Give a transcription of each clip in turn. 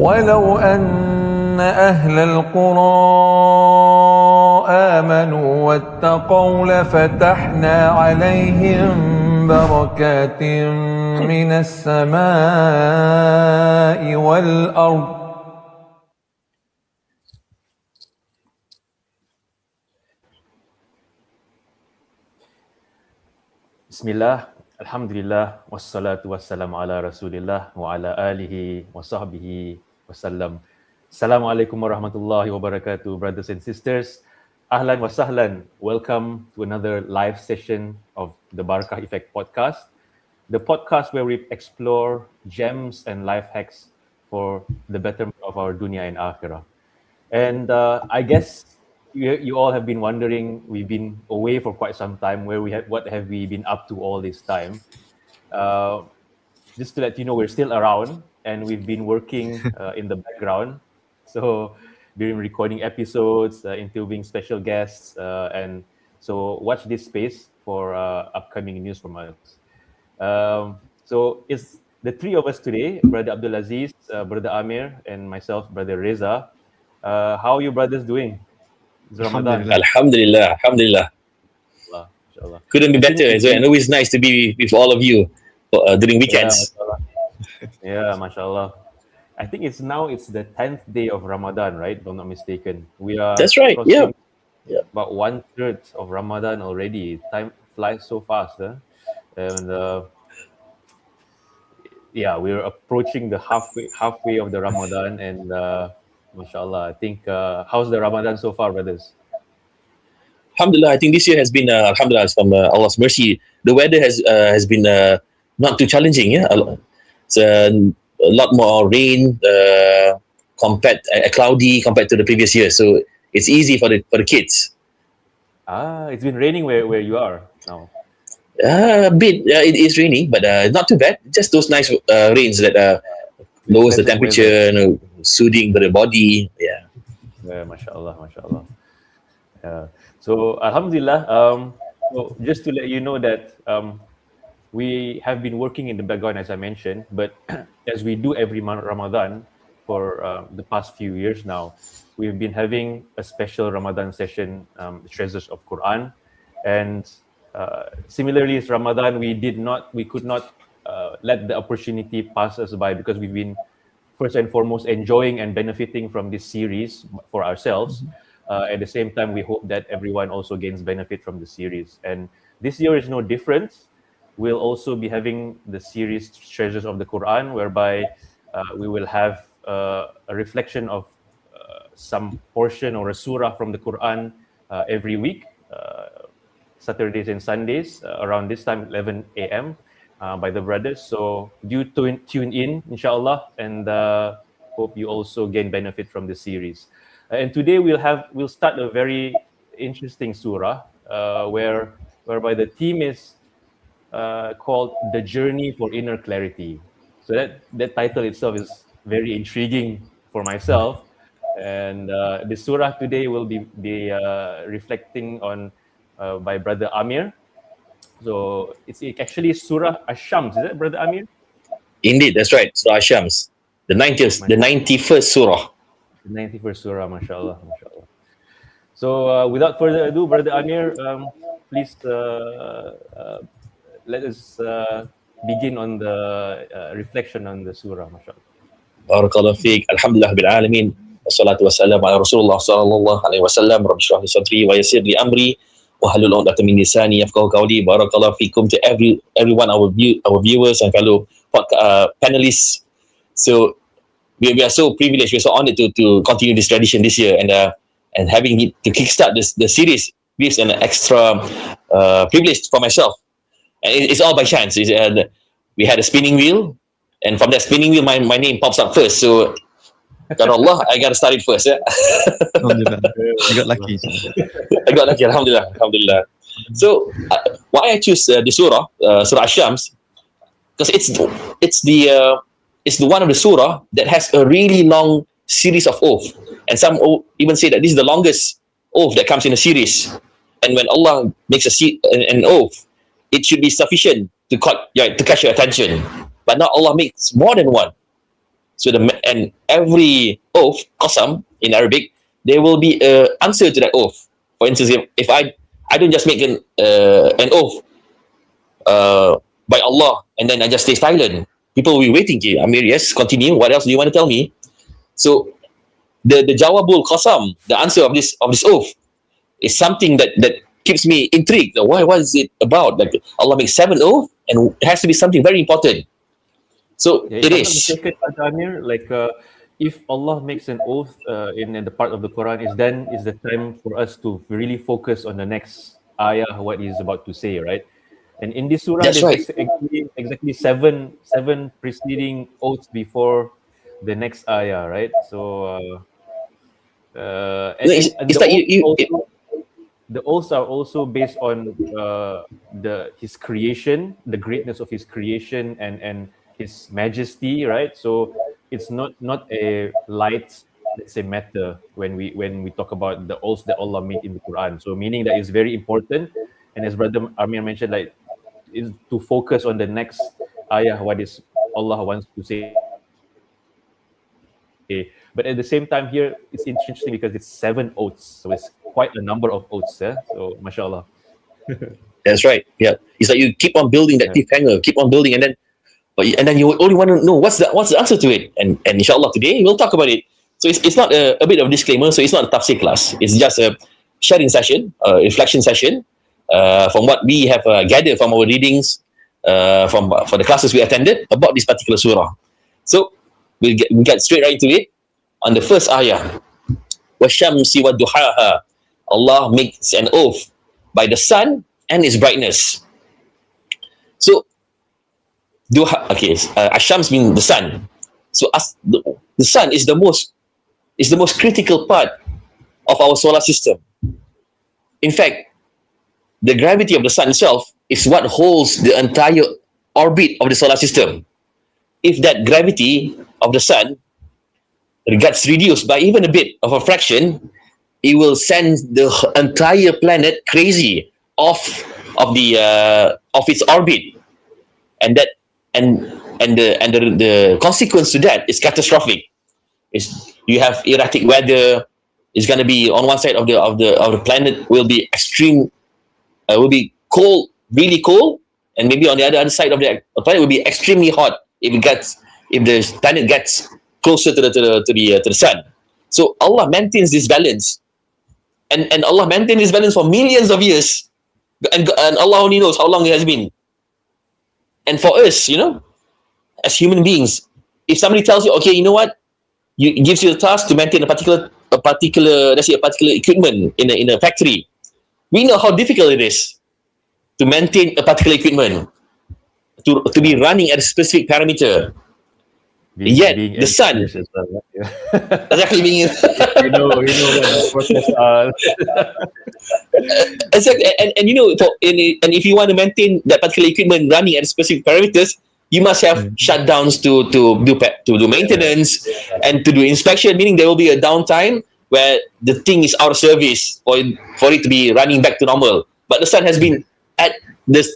ولو أن أهل القرى آمنوا واتقوا لفتحنا عليهم بركات من السماء والأرض Bismillah, Alhamdulillah, wassalatu wassalamu ala Rasulillah wa ala alihi wa sahbihi wasallam. Assalamualaikum warahmatullahi wabarakatuh, brothers and sisters. Ahlan wa sahlan. Welcome to another live session of the Barakah Effect podcast, the podcast where we explore gems and life hacks for the betterment of our dunya and akhirah. And I guess you all have been wondering, we've been away for quite some time, what have we been up to all this time? Just to let you know, we're still around and we've been working in the background. So we've been recording episodes, interviewing special guests, and so watch this space for upcoming news from us. So it's the three of us today, Brother Abdul Aziz, Brother Amir, and myself, Brother Reza. How are you brothers doing? Alhamdulillah. Inshallah. Couldn't be better as well. And always nice to be with all of you during weekends. Yeah, mashallah. I think it's the 10th day of Ramadan, right? If I'm not mistaken. We are That's right. Yeah. About 1/3 of Ramadan already. Time flies so fast, huh? And we're approaching the halfway of the Ramadan, and mashallah. I think how's the Ramadan so far, brothers? Alhamdulillah, I think this year has been alhamdulillah, from Allah's mercy. The weather has been not too challenging. Yeah, it's a lot more rain cloudy compared to the previous year. So it's easy for the kids. It's been raining where you are now. A bit. It is raining, but not too bad. Just those nice rains that lowers the temperature, soothing the body. Yeah, mashallah. So alhamdulillah, so just to let you know that we have been working in the background, as I mentioned, but as we do every Ramadan for the past few years now, we've been having a special Ramadan session, Treasures of Quran. And similarly as Ramadan, we could not let the opportunity pass us by, because we've been first and foremost enjoying and benefiting from this series for ourselves. At the same time, we hope that everyone also gains benefit from the series. And this year is no different. We'll also be having the series Treasures of the Quran, whereby we will have a reflection of some portion or a surah from the Quran every week, Saturdays and Sundays, around this time, 11 a.m. By the brothers. So do tune in, inshallah, and hope you also gain benefit from the series. And today we'll start a very interesting surah, whereby the theme is called "The Journey for Inner Clarity." So that title itself is very intriguing for myself. And the surah today will be reflecting on by Brother Amir. So it's actually Surah Ash-Shams, is it, Brother Amir? Indeed, that's right. Surah Ash-Shams, the 91st surah. The 91st surah, mashallah. So without further ado, Brother Amir, please let us begin on the reflection on the surah, mashallah. Barakallahu feek. Alhamdulillah bil alamin. Wassalatu wassalamu ala Rasulullah sallallahu alaihi wasallam. Rabbi shrah li sadri wa yassir li amri. Wahlul 'uqdatam min lisani yafqahu qawli. Barakallahu fiikum to everyone, our viewers and fellow panelists. So we are so privileged, we're so honored to continue this tradition this year, and having it to kickstart the series gives an extra privilege for myself. And it's all by chance. We had a spinning wheel, and from that spinning wheel, my name pops up first. So God Allah, I got to start it first. Yeah? Alhamdulillah. You got lucky. I got lucky, alhamdulillah. So why I choose the surah, Surah Ash-Shams, because it's the one of the surah that has a really long series of oath, and some even say that this is the longest oath that comes in a series. And when Allah makes an oath, it should be sufficient to catch your attention. But now Allah makes more than one. So and every oath, qasam in Arabic, there will be an answer to that oath. For instance, if I don't just make an oath by Allah and then I just stay silent, people will be waiting. Amir, yes, continue. What else do you want to tell me? So the jawabul qasam, the answer of this oath, is something that keeps me intrigued. What is it about? Like Allah makes 7 oaths, and it has to be something very important. So it is. Amir, like if Allah makes an oath in the part of the Quran, is the time for us to really focus on the next ayah, what He's about to say, right? And in this surah, That's there's right. exactly seven preceding oaths before the next ayah, right? So, It's like the oaths are also based on His creation, the greatness of His creation, and His majesty, right? So it's not a light, let's say, matter when we talk about the oaths that Allah made in the Quran. So meaning that it's very important, and as Brother Amir mentioned, like, is to focus on the next ayah, what is Allah wants to say. But at the same time here, it's interesting because it's 7 oaths, so it's quite a number of oaths. So mashallah. That's right. Yeah, it's like you keep on building that cliffhanger, keep on building, and then you only want to know what's the answer to it. And inshallah today we'll talk about it. So it's not a bit of a disclaimer. So it's not a tafsir class. It's just a sharing session, a reflection session from what we have gathered from our readings, for the classes we attended about this particular surah. So we get straight right into it. On the first ayah, وَالشَّمْسِ وَالضُّحَاهَا, Allah makes an oath by the sun and its brightness. So duha, okay, Ash-Shams means the sun. So the sun is the most critical part of our solar system. In fact, the gravity of the sun itself is what holds the entire orbit of the solar system. If that gravity of the sun gets reduced by even a bit of a fraction, it will send the entire planet crazy off of its orbit, and the consequence to that is catastrophic. You have erratic weather. It's going to be on one side of the planet will be extreme, will be cold, really cold, and maybe on the other side of the planet will be extremely hot if the planet gets closer to the sun. So Allah maintains this balance, and Allah maintains this balance for millions of years, and Allah only knows how long it has been. And for us, as human beings, if somebody tells you, okay, you know what, gives you a task to maintain a particular let's say a particular equipment in a factory, we know how difficult it is to maintain a particular equipment to be running at a specific parameter. Yet the sun is actually being you know what the process are. Exactly. And and if you want to maintain that particular equipment running at specific parameters, you must have shutdowns to do maintenance and to do inspection, meaning there will be a downtime where the thing is out of service for it to be running back to normal. But the sun has been at the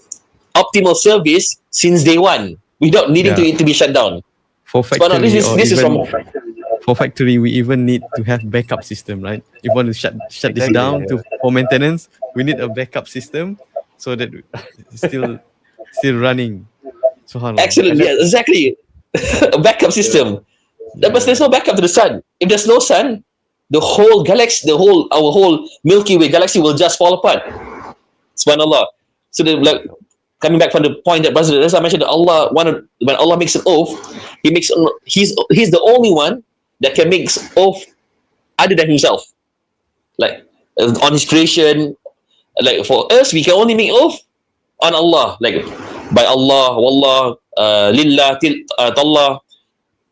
optimal service since day one without needing it to be shut down. For factory, for factory, we even need to have backup system, right? If we want to shut this down for maintenance, we need a backup system so that it's still running. Excellent, yeah, exactly. A backup system. But there's no backup to the sun. If there's no sun, the whole galaxy, our whole Milky Way galaxy will just fall apart. Subhanallah. So coming back from the point that Brother Reza mentioned, that when Allah makes an oath, he's the only one that can make oath other than himself. Like on his creation, like for us, we can only make oath on Allah, like by Allah, Wallah, Lillah, Tallah.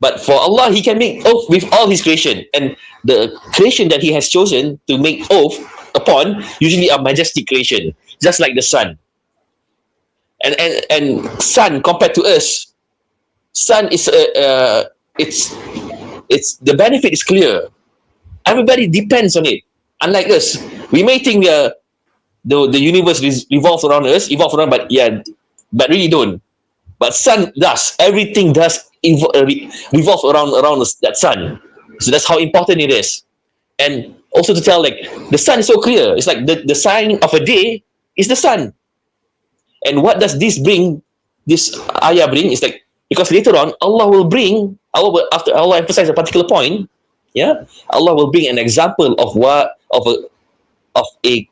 But for Allah, He can make oath with all His creation, and the creation that He has chosen to make oath upon usually are majestic creation, just like the sun. And sun compared to us, sun is it's the benefit is clear. Everybody depends on it. Unlike us, we may think the universe revolves around us, but really don't. But sun does. Everything does revolve around that sun. So that's how important it is. And also to tell, like, the sun is so clear. It's like the sign of a day is the sun. And what does this bring? This ayah bring is like, because later on Allah will after Allah emphasize a particular point, yeah, Allah will bring an example of a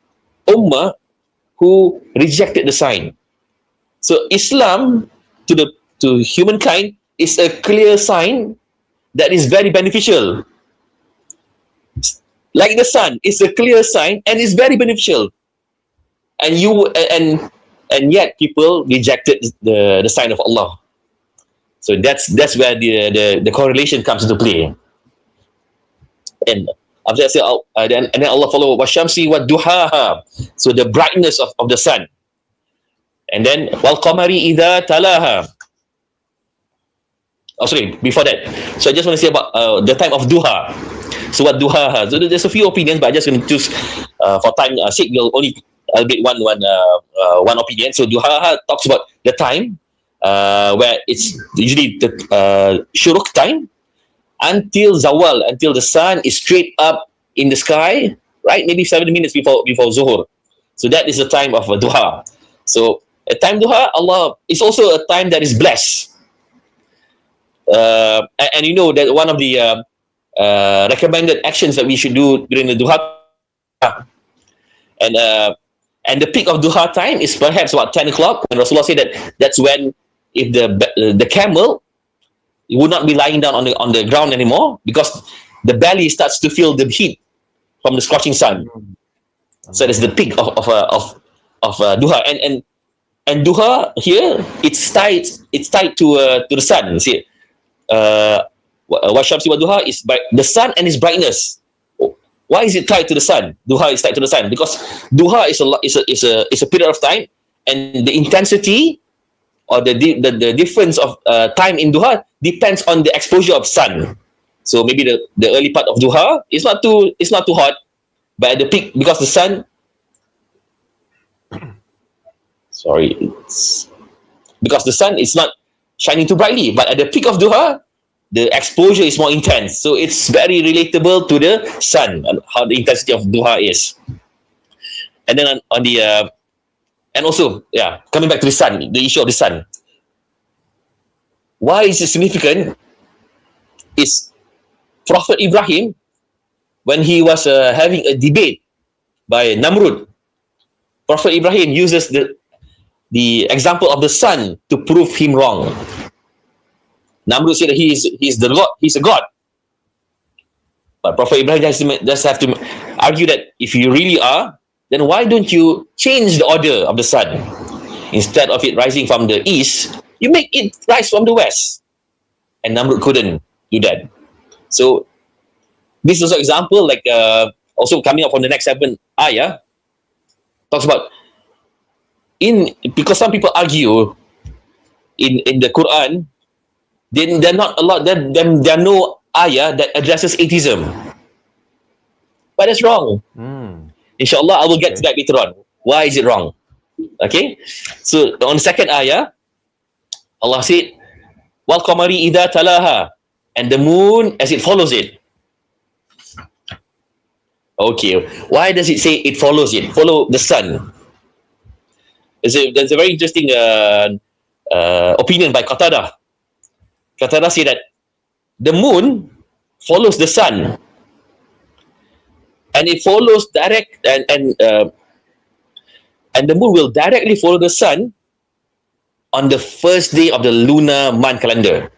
ummah who rejected the sign. So Islam to humankind is a clear sign that is very beneficial. Like the sun, it's a clear sign and it's very beneficial. And yet people rejected the sign of Allah. So that's where the correlation comes into play. And after that, then Allah follow washamsi wa duhaha. So the brightness of the sun. And then wal qamari idha talaha. Oh, sorry, before that. So I just want to say about the time of duha. So what duha? So there's a few opinions, but I just going to choose for time sake. I'll get one opinion. So duha talks about the time where it's usually the shuruk time until zawal, until the sun is straight up in the sky, right? Maybe 7 minutes before zuhur. So that is the time of duha. So a time duha, Allah is also a time that is blessed. And you know that one of the recommended actions that we should do during the duha, and the peak of duha time is perhaps about 10 o'clock, when Rasulullah said that that's when, if the camel would not be lying down on the ground anymore, because the belly starts to feel the heat from the scorching sun. So that's the peak of duha, and duha here it's tied to the sun. See, washamsi wa duha is by the sun and its brightness. Why is it tied to the sun? Duha is tied to the sun because duha is a period of time, and the intensity or the difference of time in duha depends on the exposure of sun. So maybe the early part of duha is not too hot, but at the peak, because the sun, because the sun is not shining too brightly, but at the peak of duha, the exposure is more intense. So it's very relatable to the sun and how the intensity of duha is. And then on the and also, yeah, coming back to the sun, the issue of the sun. Why is it significant? Is Prophet Ibrahim, when he was having a debate by Namrud, Prophet Ibrahim uses the example of the sun to prove him wrong. Namrud said that he's a god. But Prophet Ibrahim just have to argue that if you really are, then why don't you change the order of the sun? Instead of it rising from the east, you make it rise from the west. And Namrud couldn't do that. So this is an example, like also coming up from the next 7 ayah, talks about because some people argue in the Quran, then there are no ayah that addresses atheism. But that's wrong. Inshallah, I will get to that later on. Why is it wrong? Okay? So on the second ayah, Allah said, wal qamari idha talaha, and the moon as it follows it. Okay, why does it say it follows it? Follow the sun. There's a very interesting opinion by Qatada. Qatada say that the moon follows the sun, and it follows direct, and the moon will directly follow the sun on the first day of the lunar month calendar.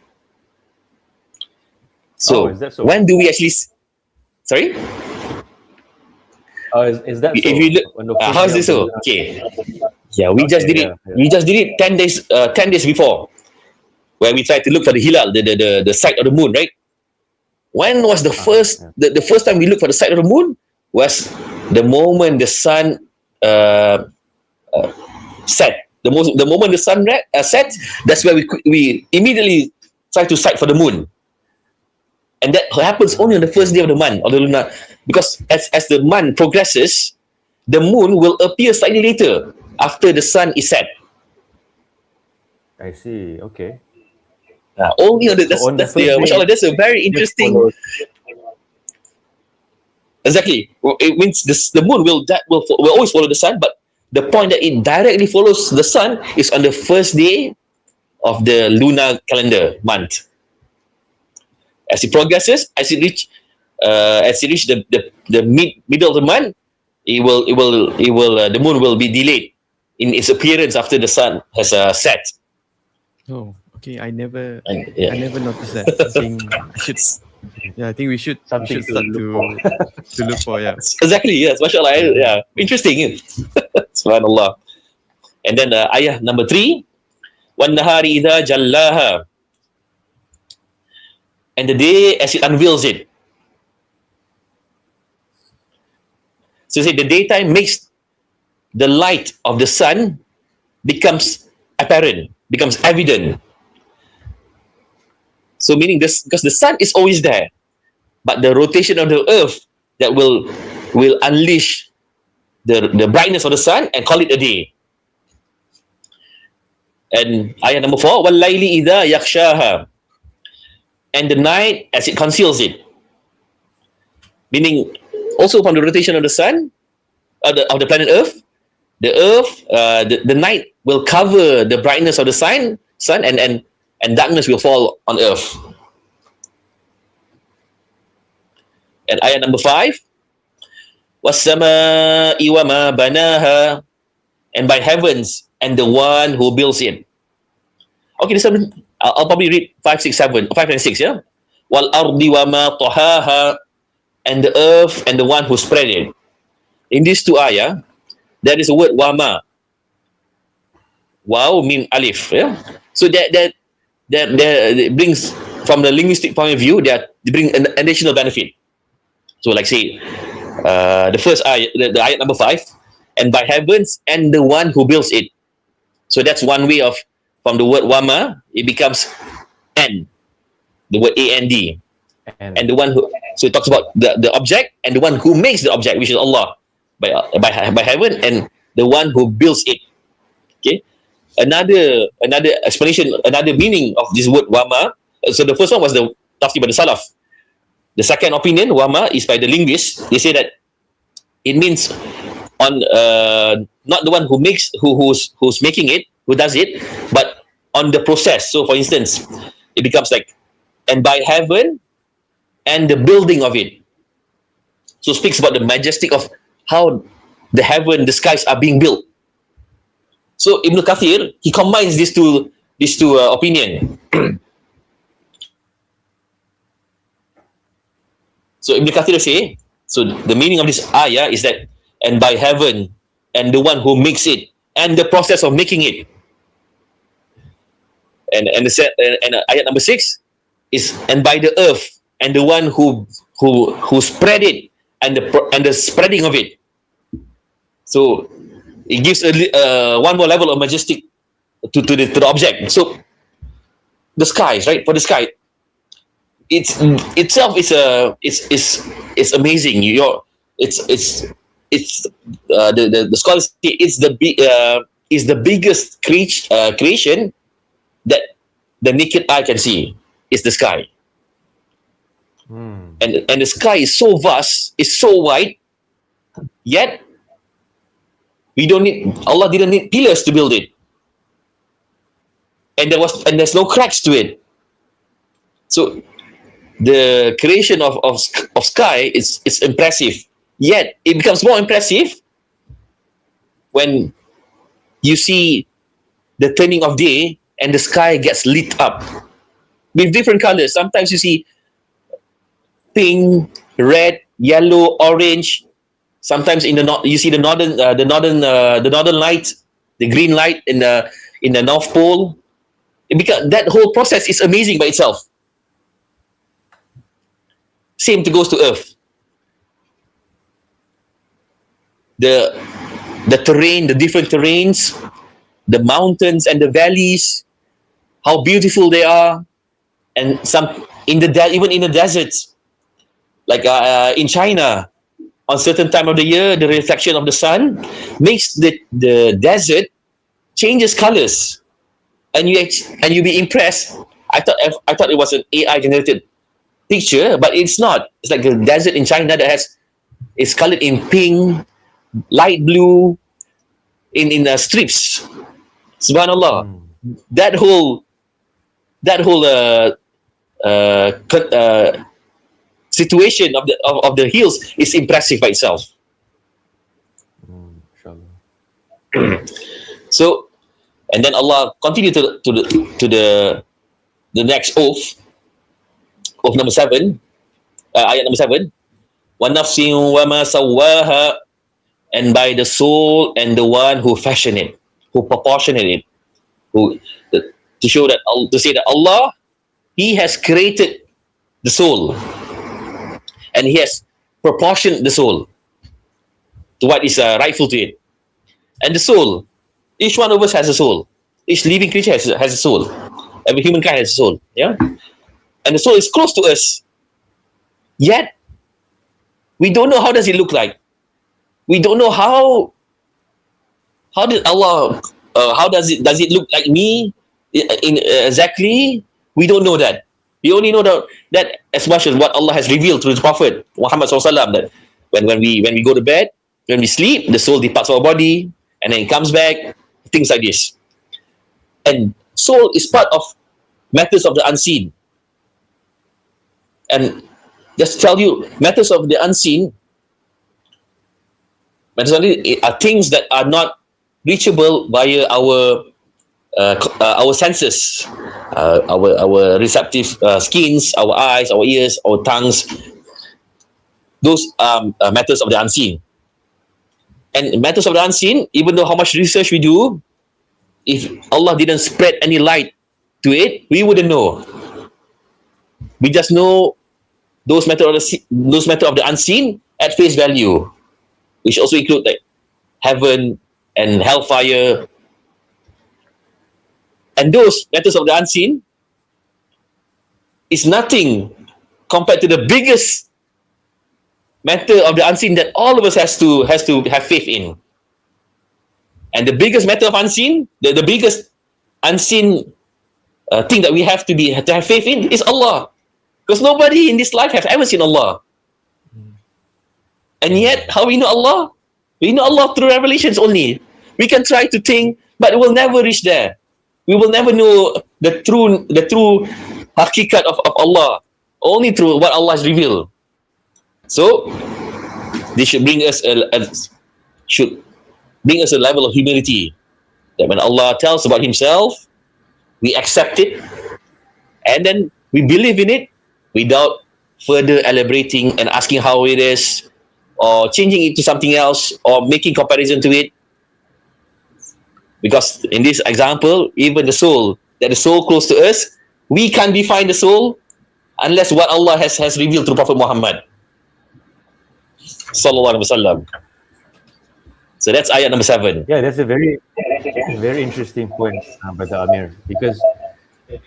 So, is that so? When do we actually? Sorry. Is that so? If you look, how is this so? Okay. Yeah, we just did it. Yeah. We just did it 10 days before, where we tried to look for the hilal, the sight of the moon, right? When was the first time we looked for the sight of the moon? Was the moment the sun set. The moment the sun set, that's where we immediately try to sight for the moon. And that happens only on the first day of the month, or the lunar, because as the month progresses, the moon will appear slightly later after the sun is set. I see. Okay. Only on the, So on the that's the first day, mashallah, that's a very just interesting. follow- Exactly. It means the moon will always follow the sun, but the point that it directly follows the sun is on the first day of the lunar calendar month. As it progresses, as it reach the middle of the month, the moon will be delayed in its appearance after the sun has set. Oh, okay. I never Yeah. noticed that. I think we should Something to start look to look for. Yeah. Exactly, yes, mashallah. Yeah, interesting. Subhanallah. And then ayah number 3, وَالنَّهَارِ إِذَا جَلَّاهَا, and the day as it unveils it. So say the daytime makes the light of the sun becomes apparent, becomes evident. So meaning this, because the sun is always there, but the rotation of the earth that will unleash the brightness of the sun and call it a day. And ayah number 4, وَاللَّيْلِ إِذَا يَخْشَاهَا, and the night as it conceals it. Meaning also from the rotation of the sun, of the planet Earth, the night will cover the brightness of the sun and darkness will fall on Earth. And ayah number 5, وَالسَّمَاءِ وَمَا بَنَاهَا, and by heavens and the one who builds it. Okay, this one, I'll probably read 5 and 6, yeah? وَالْأَرْضِ وَمَا طَحَاهَا, and the earth and the one who spread it. In these two ayah, there is a word wama. Wow mean alif, yeah? So that it brings, from the linguistic point of view, that they bring an additional benefit. So like say, the first ayah, the ayat number 5, and by heavens and the one who builds it. So that's one way of, from the word wama, it becomes and, the word and, and the one who, so it talks about the object and the one who makes the object, which is Allah, by heaven, and the one who builds it. Okay, another explanation, another meaning of this word wama. So the first one was the talking by the Salaf. The second opinion, wama, is by the linguists. They say that it means on not the one who makes, who's making it, who does it, but on the process. So for instance, it becomes like, and by heaven and the building of it. So it speaks about the majestic of how the heaven, the skies are being built. So Ibn Kathir, he combines these two opinion. So Ibn Kathir say, so the meaning of this ayah is that, and by heaven and the one who makes it and the process of making it. And ayat number 6 is, and by the earth and the one who spread it and the spreading of it. So it gives one more level of majestic to the object. So the skies, right? For the sky, it's itself is amazing. The scholars say it's the biggest creation that the naked eye can see. Is the sky. And the sky is so vast, is so wide, yet Allah didn't need pillars to build it, and there's no cracks to it. So the creation of sky is impressive, yet it becomes more impressive when you see the turning of day and the sky gets lit up with different colors. Sometimes you see pink, red, yellow, orange. Sometimes you see the northern light, the green light in the North Pole. Because that whole process is amazing by itself. Same goes to Earth. The terrain, the different terrains, the mountains and the valleys, how beautiful they are, and some even in the deserts, like in China. On certain time of the year, the reflection of the sun makes the desert changes colors, and you be impressed. I thought it was an AI generated picture, but it's not. It's like the desert in China that is colored in pink, light blue, in strips. Subhanallah. That whole situation of the hills is impressive by itself. So, and then Allah continued to the next oath number 7, ayat number 7. Wa nafsi wa ma sawaha, and by the soul and the one who fashioned it, who proportioned it, to show that, to say that Allah, He has created the soul, and He has proportioned the soul to what is rightful to it. And the soul, each one of us has a soul. Each living creature has a soul. Every humankind has a soul. Yeah, and the soul is close to us. Yet we don't know how does it look like. We don't know how did Allah, how does it look like me in exactly. We don't know that. We only know that as much as what Allah has revealed through His Prophet Muhammad SAW, that when we go to bed, when we sleep, the soul departs our body and then it comes back, things like this. And soul is part of matters of the unseen. And just to tell you, matters of the unseen are things that are not reachable via our senses, our receptive skins, our eyes, our ears, our tongues. Those are matters of the unseen. And matters of the unseen, even though how much research we do, if Allah didn't spread any light to it, we wouldn't know. We just know those matters of the unseen at face value, which also include like heaven and hellfire. And those matters of the unseen is nothing compared to the biggest matter of the unseen that all of us has to have faith in. And the biggest matter of unseen, the biggest unseen thing that we have to have faith in is Allah. Because nobody in this life have ever seen Allah. And yet, how we know Allah? We know Allah through revelations only. We can try to think, but we'll never reach there. We will never know the true hakikat of Allah, only through what Allah has revealed. So, this should bring us a level of humility, that when Allah tells about Himself, we accept it, and then we believe in it without further elaborating and asking how it is, or changing it to something else, or making comparison to it. Because in this example, even the soul close to us, we can't define the soul unless what Allah has revealed through Prophet Muhammad Sallallahu Alaihi Wasallam. So that's ayat number 7. Yeah, that's a very interesting point, Brother Amir, because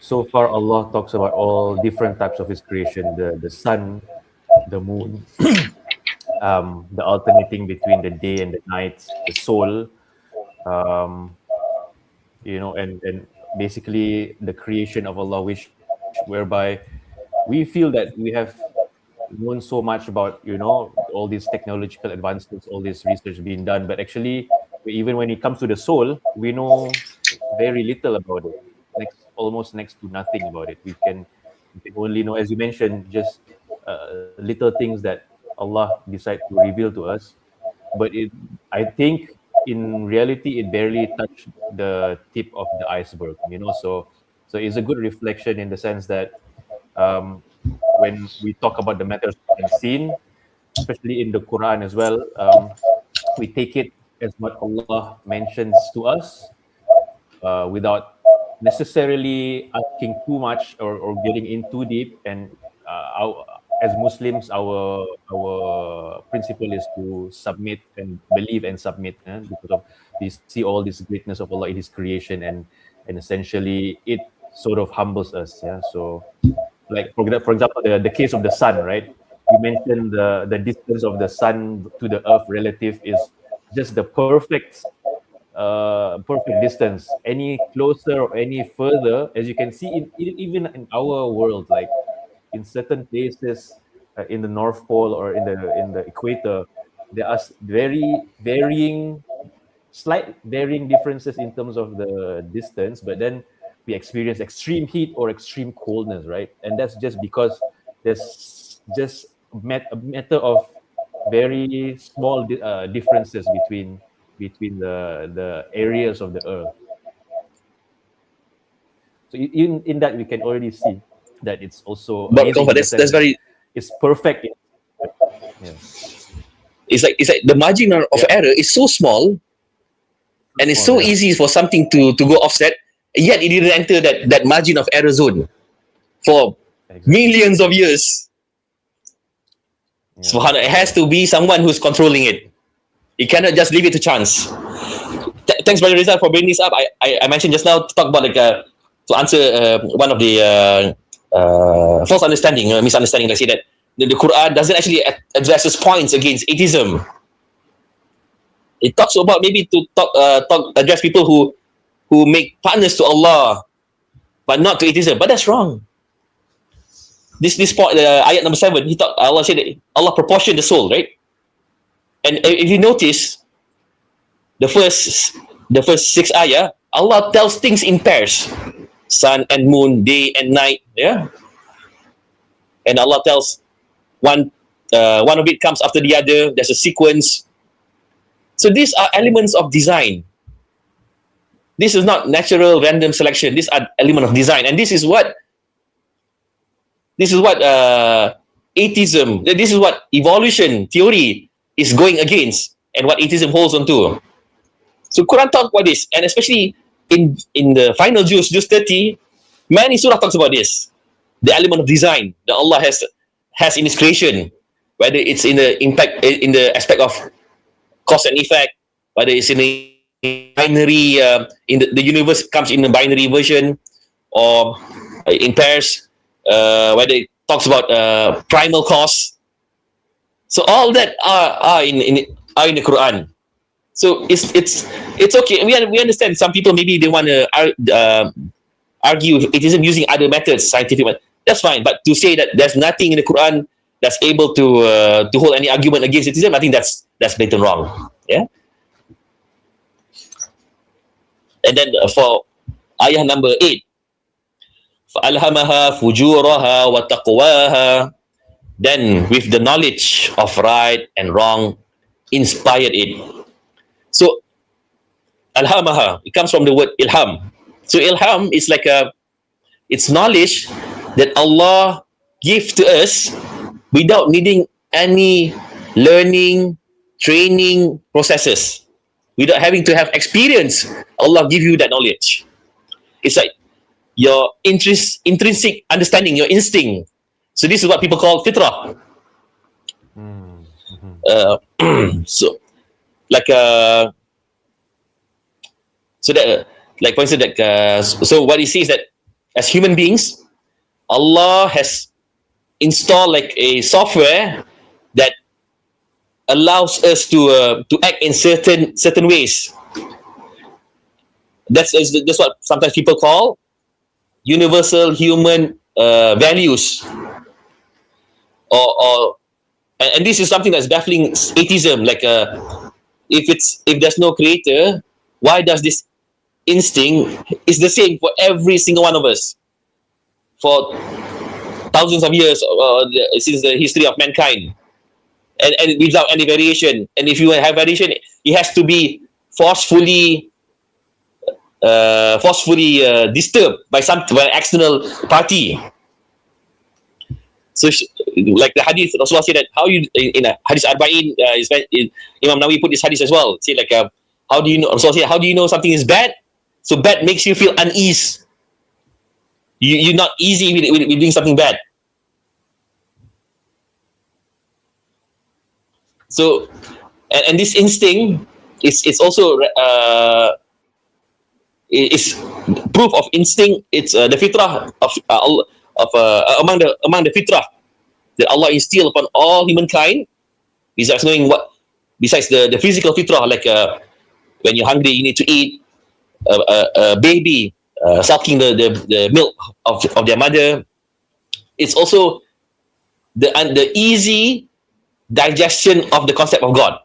so far Allah talks about all different types of His creation, the sun, the moon, the alternating between the day and the night, the soul, and basically the creation of Allah, whereby we feel that we have known so much about all these technological advancements, all this research being done, but actually even when it comes to the soul, we know very little about it, almost next to nothing about it. We can only know, as you mentioned, just little things that Allah decide to reveal to us, but I think in reality it barely touched the tip of the iceberg, so it's a good reflection in the sense that when we talk about the matters unseen, especially in the Quran as well, we take it as what Allah mentions to us without necessarily asking too much or getting in too deep. And as Muslims, our principle is to submit and believe and submit, because of we see all this greatness of Allah in His creation, and essentially it sort of humbles us. Yeah, so like for example, the case of the sun, right? You mentioned the distance of the sun to the earth relative is just the perfect perfect distance. Any closer or any further, as you can see, even in our world, like in certain places in the North Pole or in the equator, there are slight varying differences in terms of the distance, but then we experience extreme heat or extreme coldness, right? And that's just because there's just a matter of very small differences between the areas of the earth. So in that we can already see that it's also But amazing in the that's sense that very. it's perfect. Yeah. It's like the margin of error is so small, and it's so easy for something to go offset. Yet it didn't enter that margin of error zone for millions of years. So it has to be someone who's controlling it. You cannot just leave it to chance. Thanks, Brother Rizal, for bringing this up. I mentioned just now to talk about to answer one of the false understanding, misunderstanding. Let's say that the Quran doesn't actually addresses points against atheism. It talks about maybe to address people who make partners to Allah, but not to atheism. But that's wrong. This point, ayat number 7, Allah said that Allah proportioned the soul, right? And if you notice, the first 6 ayah, Allah tells things in pairs, sun and moon, day and night, yeah. And Allah tells one of it comes after the other. There's a sequence. So these are elements of design. This is not natural random selection. These are elements of design, and this is what atheism. This is what evolution theory is going against, and what atheism holds on to. So Quran talks about this, and especially in the final juz 30, many surah talks about this. The element of design that Allah has in His creation, whether it's in the impact, in the aspect of cause and effect, whether it's in a binary, in the universe comes in a binary version, or in pairs, whether it talks about primal cause. So all that are in the Quran. So it's okay. We understand some people maybe they want to argue atheism using other methods, scientific methods. That's fine. But to say that there's nothing in the Quran that's able to hold any argument against atheism, I think that's blatant wrong. Yeah. And then for ayah number 8, فَأَلْهَمَهَا فُجُورَهَا وَتَقْوَاهَا, then with the knowledge of right and wrong, inspired it. So alhamaha, it comes from the word ilham. So ilham is like it's knowledge that Allah gives to us without needing any learning, training processes, without having to have experience. Allah give you that knowledge. It's like your intrinsic understanding, your instinct. So this is what people call fitrah. So like so that like for instance, like so what he says that as human beings, Allah has installed like a software that allows us to act in certain ways. That's what sometimes people call universal human values, and this is something that's baffling atheism. Like if there's no creator, why does this instinct is the same for every single one of us for thousands of years since the history of mankind, and without any variation? And if you have variation, it has to be forcefully disturbed by an external party. So like the hadith, Rasulullah said that how you in a hadith arba'in, Imam Nawawi put this hadith as well. Say like how do you know? Rasulullah said, how do you know something is bad? So bad makes you feel unease. You're not easy with doing something bad. So and this instinct is also is proof of instinct. It's the fitrah among the fitrah that Allah instilled upon all humankind, besides knowing besides the physical fitrah, like When you're hungry, you need to eat. A baby sucking the milk of their mother. It's also the easy digestion of the concept of God.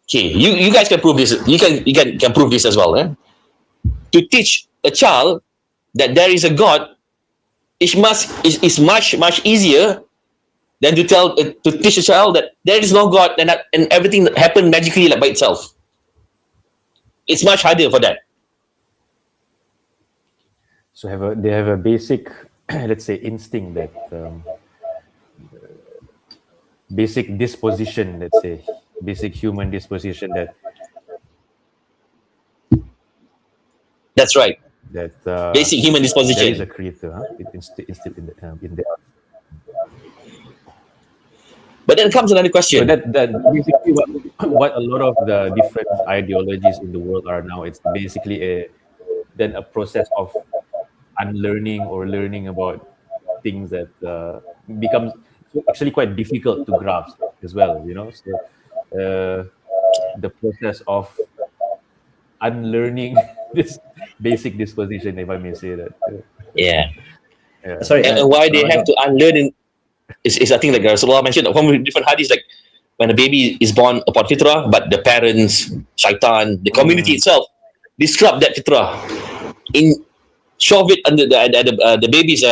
Okay, you guys can prove this. You can prove this as well. To teach a child that there is a God is much easier than to teach a child that there is no God and everything happened magically like by itself. It's much harder for that. So they have a basic, let's say, instinct that basic disposition, let's say, basic human disposition That's right. that Basic human there disposition. is a creator, instilled in the But then comes another So question. that basically what a lot of the different ideologies in the world are now. It's basically a process of unlearning or learning about things that becomes actually quite difficult to grasp as well. So the process of unlearning this basic disposition, if I may say that. Yeah. Yeah. Sorry, And why they have to unlearn is I think like Rasulullah mentioned from different hadiths, like when a baby is born upon fitrah, but the parents, shaitan, the community itself disrupt that fitrah, shove it under the baby's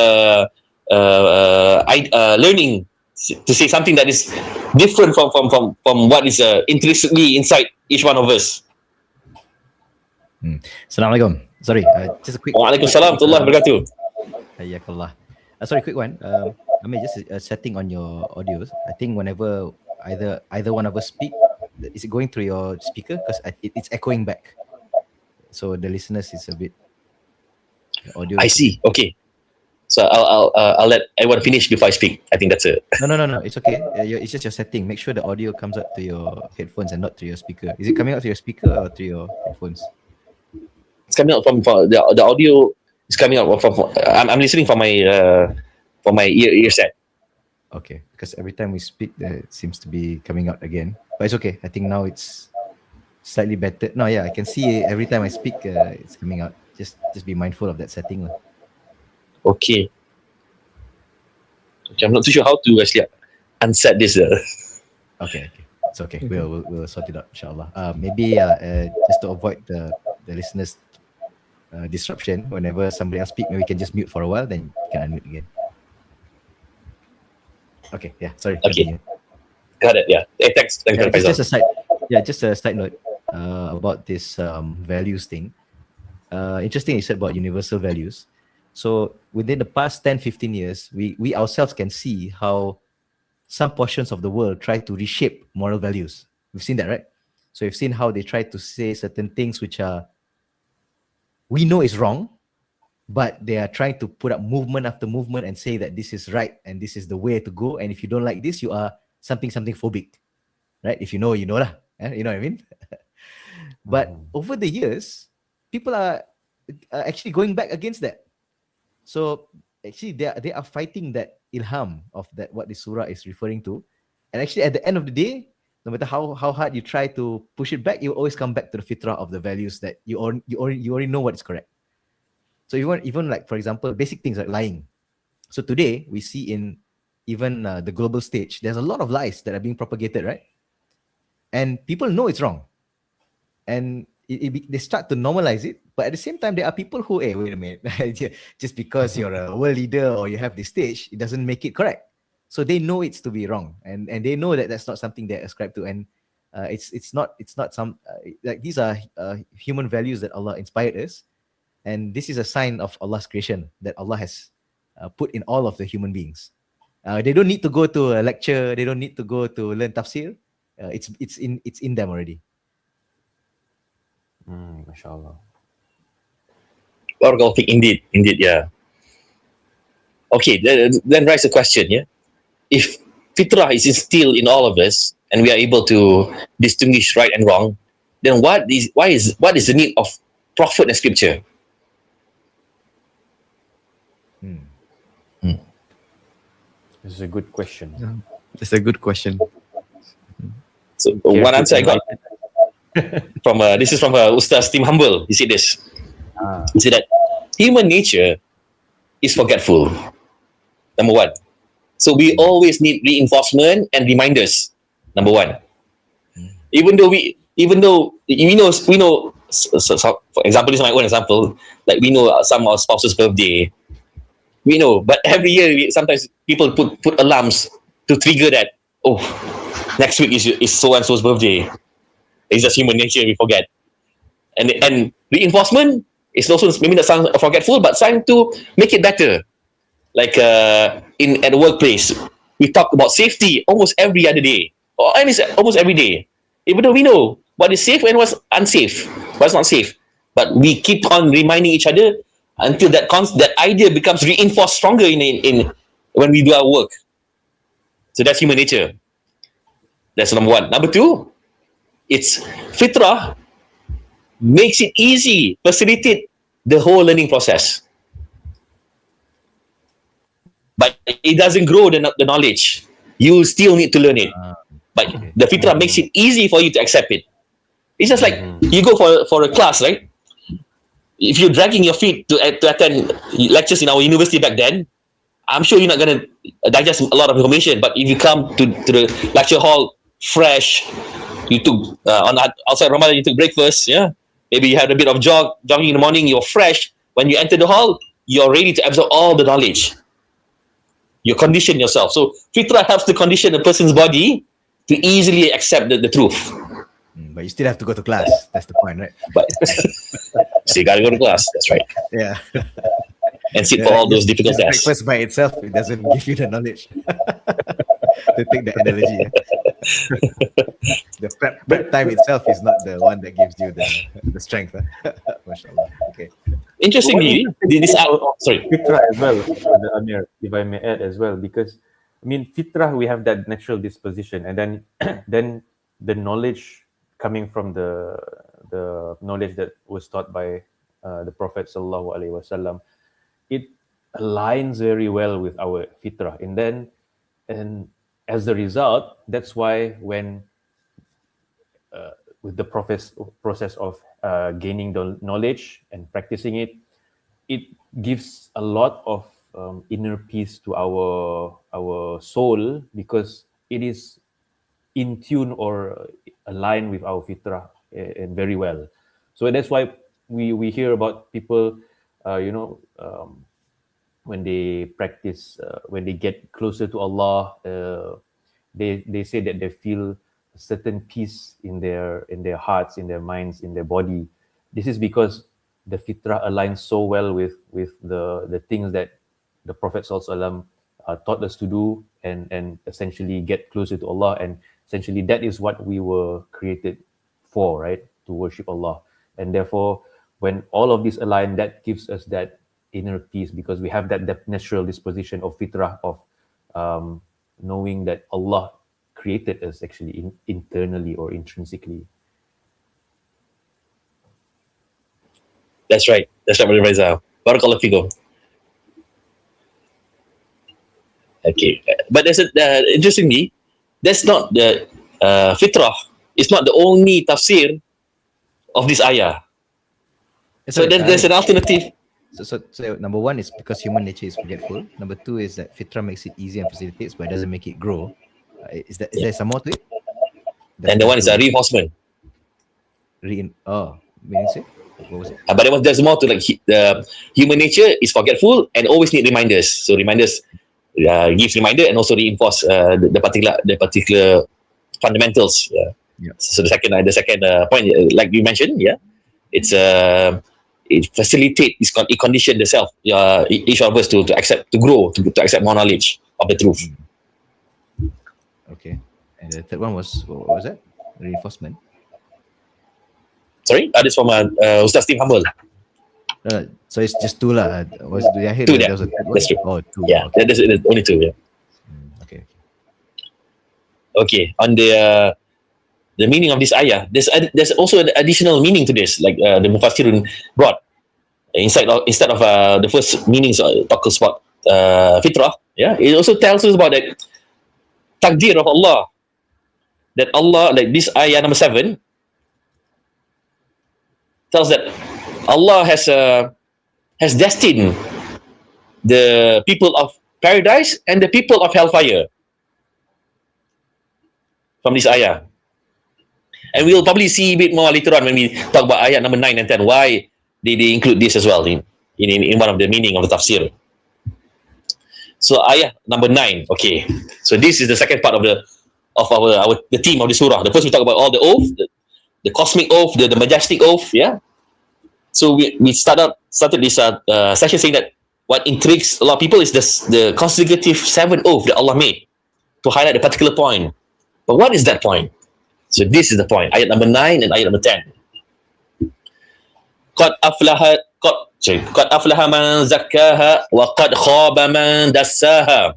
learning to say something that is different from what is intrinsically inside each one of us. Assalamualaikum. Sorry, just a quick. Waalaikumsalam warahmatullahi wabarakatuh. Hayyakallah. Sorry, quick one. I mean, just a setting on your audios. I think whenever either one of us speak, is it going through your speaker? Because it's echoing back. So the listeners is a bit. Audio. I see. Okay. So I'll let everyone finish before I speak. I think that's it. No. It's okay. It's just your setting. Make sure the audio comes up to your headphones and not to your speaker. Is it coming out to your speaker or to your headphones? It's coming out from the audio is coming out from I'm listening from my ear set. Okay, because every time we speak, it seems to be coming out again. But it's okay. I think now it's slightly better. No, yeah, I can see every time I speak, it's coming out. Just be mindful of that setting. Okay, I'm not too sure how to actually unset this. Okay, it's okay. We'll sort it out, inshallah. Maybe just to avoid the listeners' disruption, whenever somebody else speak, maybe we can just mute for a while, then you can unmute again. Okay, yeah, sorry. Okay. Continue. Got it. Yeah. Hey, thanks. Just a side note about this values thing. Interesting you said about universal values. So within the past 10-15 years, we ourselves can see how some portions of the world try to reshape moral values. We've seen that, right? So we've seen how they try to say certain things which we know is wrong, but they are trying to put up movement after movement and say that this is right and this is the way to go. And if you don't like this, you are something phobic, right? If you know, you know lah. You know what I mean? But over the years, people are actually going back against that. So actually, they are fighting that ilham of that what the surah is referring to. And actually, at the end of the day, no matter how hard you try to push it back, you always come back to the fitrah of the values that you already know what is correct. So even like, for example, basic things like lying. So today we see in even the global stage, there's a lot of lies that are being propagated, right? And people know it's wrong, and they start to normalize it. But at the same time, there are people who, hey, wait a minute, just because you're a world leader or you have this stage, it doesn't make it correct. So they know it's to be wrong, and they know that that's not something they ascribe to, and it's not some like these are human values that Allah inspired us, and this is a sign of Allah's creation that Allah has put in all of the human beings. They don't need to go to a lecture. They don't need to go to learn tafsir. It's in them already. Mashallah. Barakallahu fiik. Indeed, yeah. Okay, then rise the question, yeah. If fitrah is instilled in all of us and we are able to distinguish right and wrong, then what is the need of prophet and scripture? This is a good question. That's a good question. So one answer I got. This is from Ustaz Tim Humble. He said this. He said that human nature is forgetful. Number one. So we always need reinforcement and reminders. Number one. Even though we know, so for example, this is my own example. Like we know some of our spouse's birthday. We know, but every year sometimes people put alarms to trigger that. Oh, next week is so and so's birthday. It's just human nature. We forget, and reinforcement is also maybe not sound forgetful, but trying to make it better. Like at the workplace, we talk about safety almost every other day, or at least almost every day. Even though we know what is safe and what's unsafe, what's not safe, but we keep on reminding each other until that idea becomes reinforced stronger in when we do our work. So that's human nature. That's number one. Number two, it's fitrah makes it easy, facilitate the whole learning process. But it doesn't grow the knowledge. You still need to learn it. But the fitrah makes it easy for you to accept it. It's just like you go for a class, right? If you're dragging your feet to attend lectures in our university back then, I'm sure you're not going to digest a lot of information. But if you come to the lecture hall fresh, you took outside Ramadan, you took breakfast, yeah. Maybe you had a bit of jogging in the morning. You're fresh. When you enter the hall, you're ready to absorb all the knowledge. You condition yourself. So fitrah helps to condition a person's body to easily accept the truth. But you still have to go to class. That's the point, right? But so you gotta go to class. That's right. Yeah. And sit for all those difficult tests. Breakfast by itself, it doesn't give you the knowledge. To take the analogy. The prep time itself is not the one that gives you the strength. Mashallah. Okay. Interestingly, sorry. Fitrah as well, Amir, if I may add as well, because I mean, fitrah, we have that natural disposition, and then the knowledge coming from the knowledge that was taught by the Prophet Sallallahu Alaihi Wasallam, it aligns very well with our fitrah, and as a result, that's why when with the process of gaining the knowledge and practicing it, it gives a lot of inner peace to our soul, because it is in tune or aligned with our fitrah and very well. So that's why we hear about people, when they practice, when they get closer to Allah, they say that they feel a certain peace in their hearts, in their minds, in their body. This is because the fitrah aligns so well with the things that the Prophet ﷺ taught us to do, and essentially get closer to Allah. And essentially that is what we were created for, right? To worship Allah. And therefore, when all of this align, that gives us that inner peace, because we have that natural disposition of fitrah, of knowing that Allah created us actually internally or intrinsically. That's right. That's right, Brother Faisal. Barakallahu fikum. Okay, but there's interestingly, that's not the fitrah. It's not the only tafsir of this ayah. So there's an alternative. So number one is because human nature is forgetful. Number two is that fitrah makes it easy and facilitates, but it doesn't make it grow. Is there some more to it? And the one is a reinforcement. Meaning say? What was it? But there's more to, like, the human nature is forgetful and always need reminders. So reminders gives reminder and also reinforce the particular fundamentals. Yeah. So the second point, like you mentioned, it facilitates, it conditions the self, each of us to accept, to grow, to accept more knowledge of the truth. Okay. And the third one was, what was that? Reinforcement. Sorry, that is from Ustaz Steve Humble. So it's just two lah. Did I hear Two, there was a third one? that's true. Oh, two. Yeah, Okay. there's only two. Yeah. Okay. Okay. On the meaning of this ayah, there's also an additional meaning to this, like the Mufassirun brought. Instead of the first meanings talks about fitrah, it also tells us about that takdir of Allah. That Allah, like this ayah number 7, tells that Allah has destined the people of paradise and the people of hellfire from this ayah. And we'll probably see a bit more later on when we talk about ayat number 9 and 10, why they include this as well in one of the meaning of the tafsir. So ayat number 9, okay. So this is the second part of the theme of the surah. The first we talk about all the oath, the cosmic oath, the majestic oath, yeah. So we started this session saying that what intrigues a lot of people is the consecutive 7 oath that Allah made to highlight a particular point. But what is that point? So this is the point. Ayat number 9 and ayat number 10. Qad aflaha man zakkaha wa qad khaba man dassaha.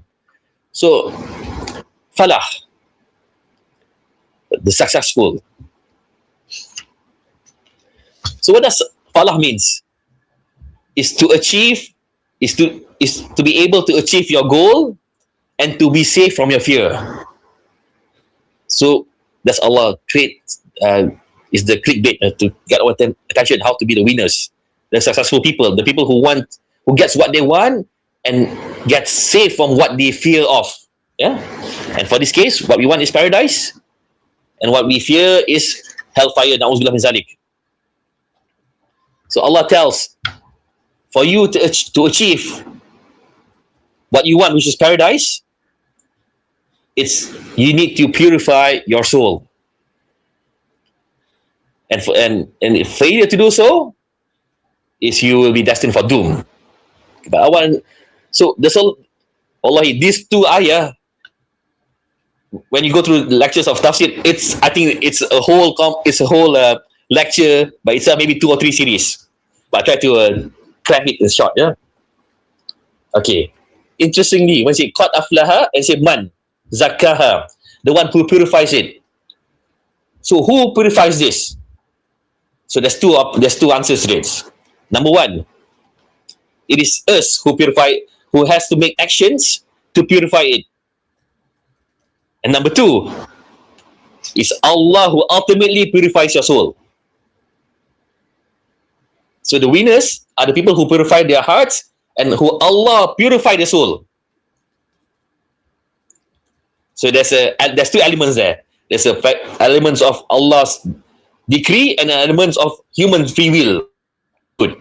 So falah, the successful. So what does falah means? Is to be able to achieve your goal and to be safe from your fear. So that's Allah create is the clickbait to get our attention, how to be the winners, the successful people, the people who gets what they want and gets safe from what they fear of. Yeah. And for this case, what we want is paradise, and what we fear is hellfire. Na'udzubillah min zalik. So Allah tells, for you to achieve what you want, which is paradise, you need to purify your soul. And if failure to do so, is you will be destined for doom. But that's all. Wallahi, these 2 ayah, when you go through the lectures of tafsir, I think it's a whole lecture by itself, maybe 2 or 3 series. But I try to cram it in short. Yeah. Okay. Interestingly, when say qad aflaha and say man zakkaha, the one who purifies it. So who purifies this? So there's two answers to this. Number 1, it is us who has to make actions to purify it. And number 2, is Allah who ultimately purifies your soul. So the winners are the people who purify their hearts and who Allah purify their soul. So there's 2 elements there. There's elements of Allah's decree and elements of human free will. Good.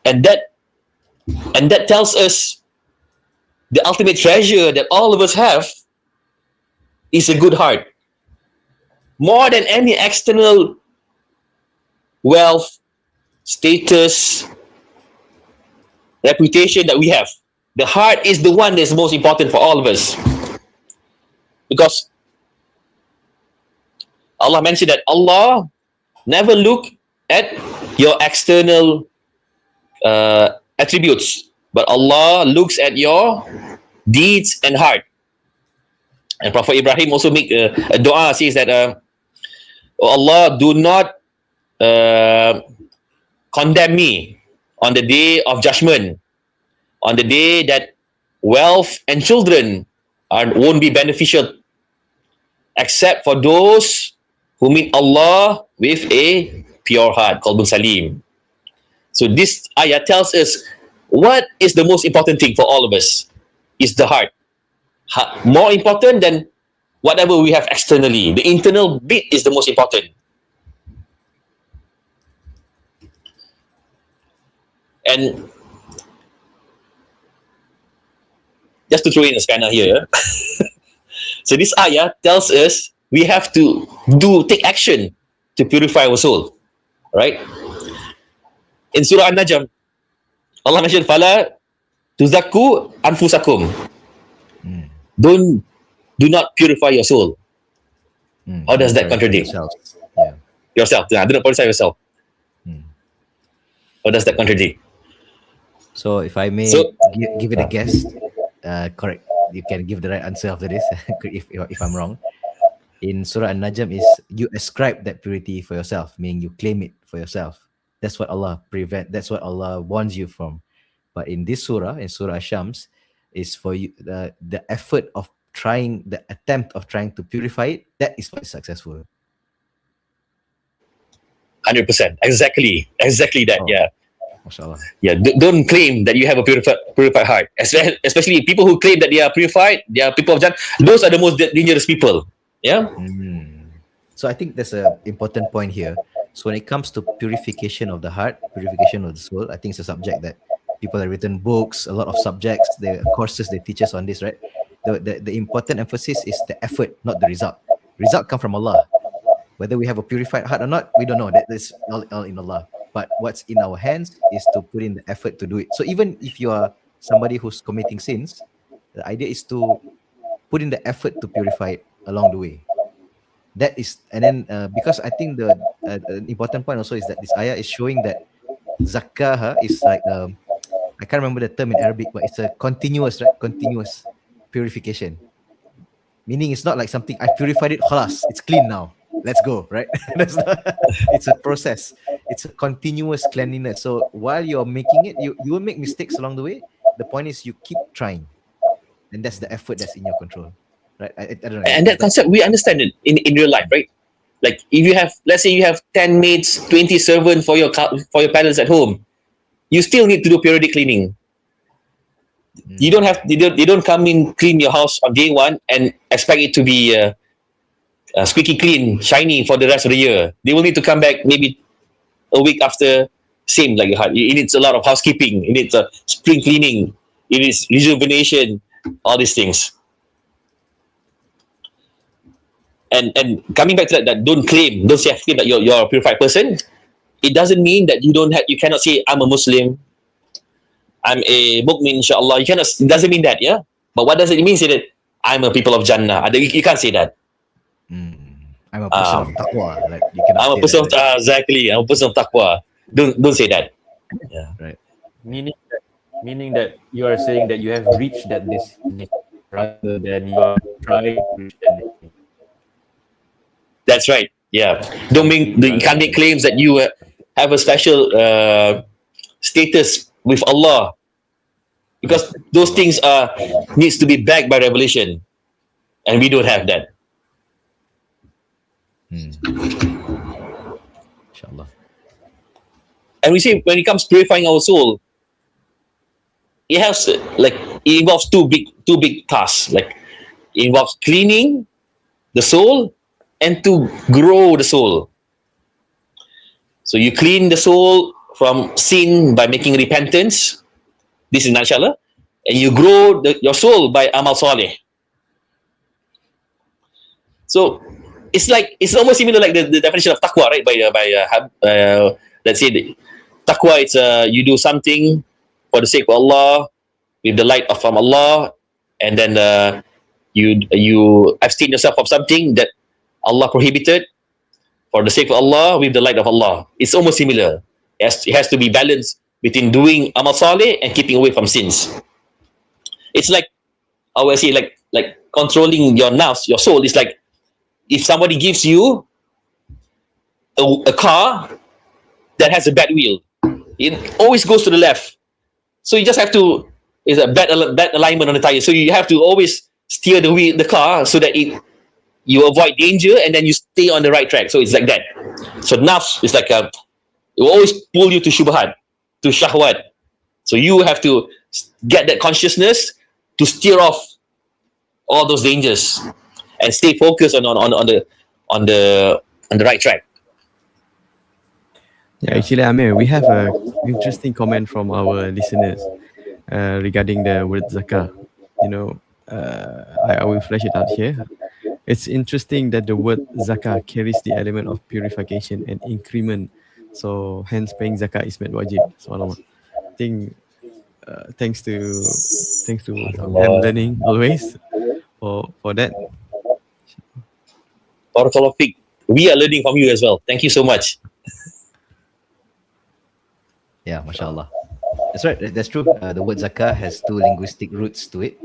And that tells us the ultimate treasure that all of us have is a good heart. More than any external wealth, status, reputation that we have, the heart is the one that's most important for all of us. Because Allah mentioned that Allah never look at your external attributes, but Allah looks at your deeds and heart. And Prophet Ibrahim also make a dua, says that, oh Allah, do not condemn me on the day of judgment, on the day that wealth and children won't be beneficial, except for those who meet Allah with a pure heart, qalbun salim. So this ayah tells us what is the most important thing for all of us is the heart. More important than whatever we have externally. The internal bit is the most important. And just to throw in a spanner here, so this ayah tells us we have to take action to purify our soul, right? In Surah An-Najm, Allah mentioned, "Fala tuzakku anfusakum." Do not purify your soul. How does that contradict? Yourself. Do not purify yourself. How does that contradict? So if I may give it a guess, correct. You can give the right answer after this if I'm wrong. In Surah An-Najm is you ascribe that purity for yourself, meaning you claim it for yourself. That's what Allah that's what Allah warns you from. But in this surah, in Surah Ash-Shams, is for you the effort of the attempt of trying to purify it, that is what is successful. 100%. Exactly that. Oh. Yeah. MashaAllah. Yeah. Don't claim that you have a purified heart. Especially people who claim that they are purified, they are people of Jannah. Those are the most dangerous people. Yeah. So I think there's an important point here. So when it comes to purification of the heart, purification of the soul, I think it's a subject that people have written books, a lot of subjects, the courses they teach us on this, right? The important emphasis is the effort, not the result. Result come from Allah. Whether we have a purified heart or not, we don't know. That is all in Allah. But what's in our hands is to put in the effort to do it. So even if you are somebody who's committing sins, the idea is to put in the effort to purify it along the way. That is, and then because I think the important point also is that this ayah is showing that Zakah is like I can't remember the term in Arabic, but it's a continuous purification. Meaning it's not like something I purified it, khalas, it's clean now. Let's go, right? It's a process. It's a continuous cleanliness. So while you're making it, you will make mistakes along the way. The point is you keep trying, and that's the effort that's in your control, right? I don't know. And that concept, we understand it in real life, right? Like if you have, let's say you have 10 maids, 20 servants for your parents at home, you still need to do periodic cleaning. You don't have, they don't come in, clean your house on day one and expect it to be squeaky clean, shiny for the rest of the year. They will need to come back maybe a week after. Same like your heart. It needs a lot of housekeeping. It needs a spring cleaning. It needs rejuvenation. All these things. And coming back to that, don't claim that you're a purified person. It doesn't mean that you cannot say I'm a Muslim, I'm a mu'min, inshallah. It doesn't mean that, yeah. But what does it mean? Say that I'm a people of Jannah. You can't say that. I'm a person of taqwa. Like you cannot. I'm a person of exactly. I'm a person of taqwa. Don't say that. Yeah. Right. Meaning that you are saying that you have reached that destination rather than you are trying to reach that destination. That's right. Yeah. You can't make claims that you have a special status with Allah, because those things needs to be backed by revelation, and we don't have that. Inshallah. And we say when it comes to purifying our soul, it involves two big tasks. Like it involves cleaning the soul and to grow the soul. So you clean the soul from sin by making repentance. This is inshallah. And you grow your soul by amal saleh. So it's almost similar like the definition of taqwa, right? By let's say taqwa, it's you do something for the sake of Allah with the light from Allah, and then you abstain yourself from something that Allah prohibited for the sake of Allah with the light of Allah. It's almost similar. It has to be balanced between doing amal saleh and keeping away from sins. It's like I would say like controlling your nafs, your soul. It's like if somebody gives you a car that has a bad wheel, it always goes to the left. So you just have to, it's a bad alignment on the tire. So you have to always steer the car so that you avoid danger and then you stay on the right track. So it's like that. So nafs is like it will always pull you to shubhat, to shahwat. So you have to get that consciousness to steer off all those dangers and stay focused on the right track. Yeah, actually, Amir, we have an interesting comment from our listeners regarding the word zakah. I will flash it out here. It's interesting that the word zakah carries the element of purification and increment. So hence paying zakah is made wajib. Subhanallah. I think thanks to them learning always for that. Barakallahu fiik. We are learning from you as well. Thank you so much. Yeah, mashallah. That's right. That's true. The word zakah has two linguistic roots to it,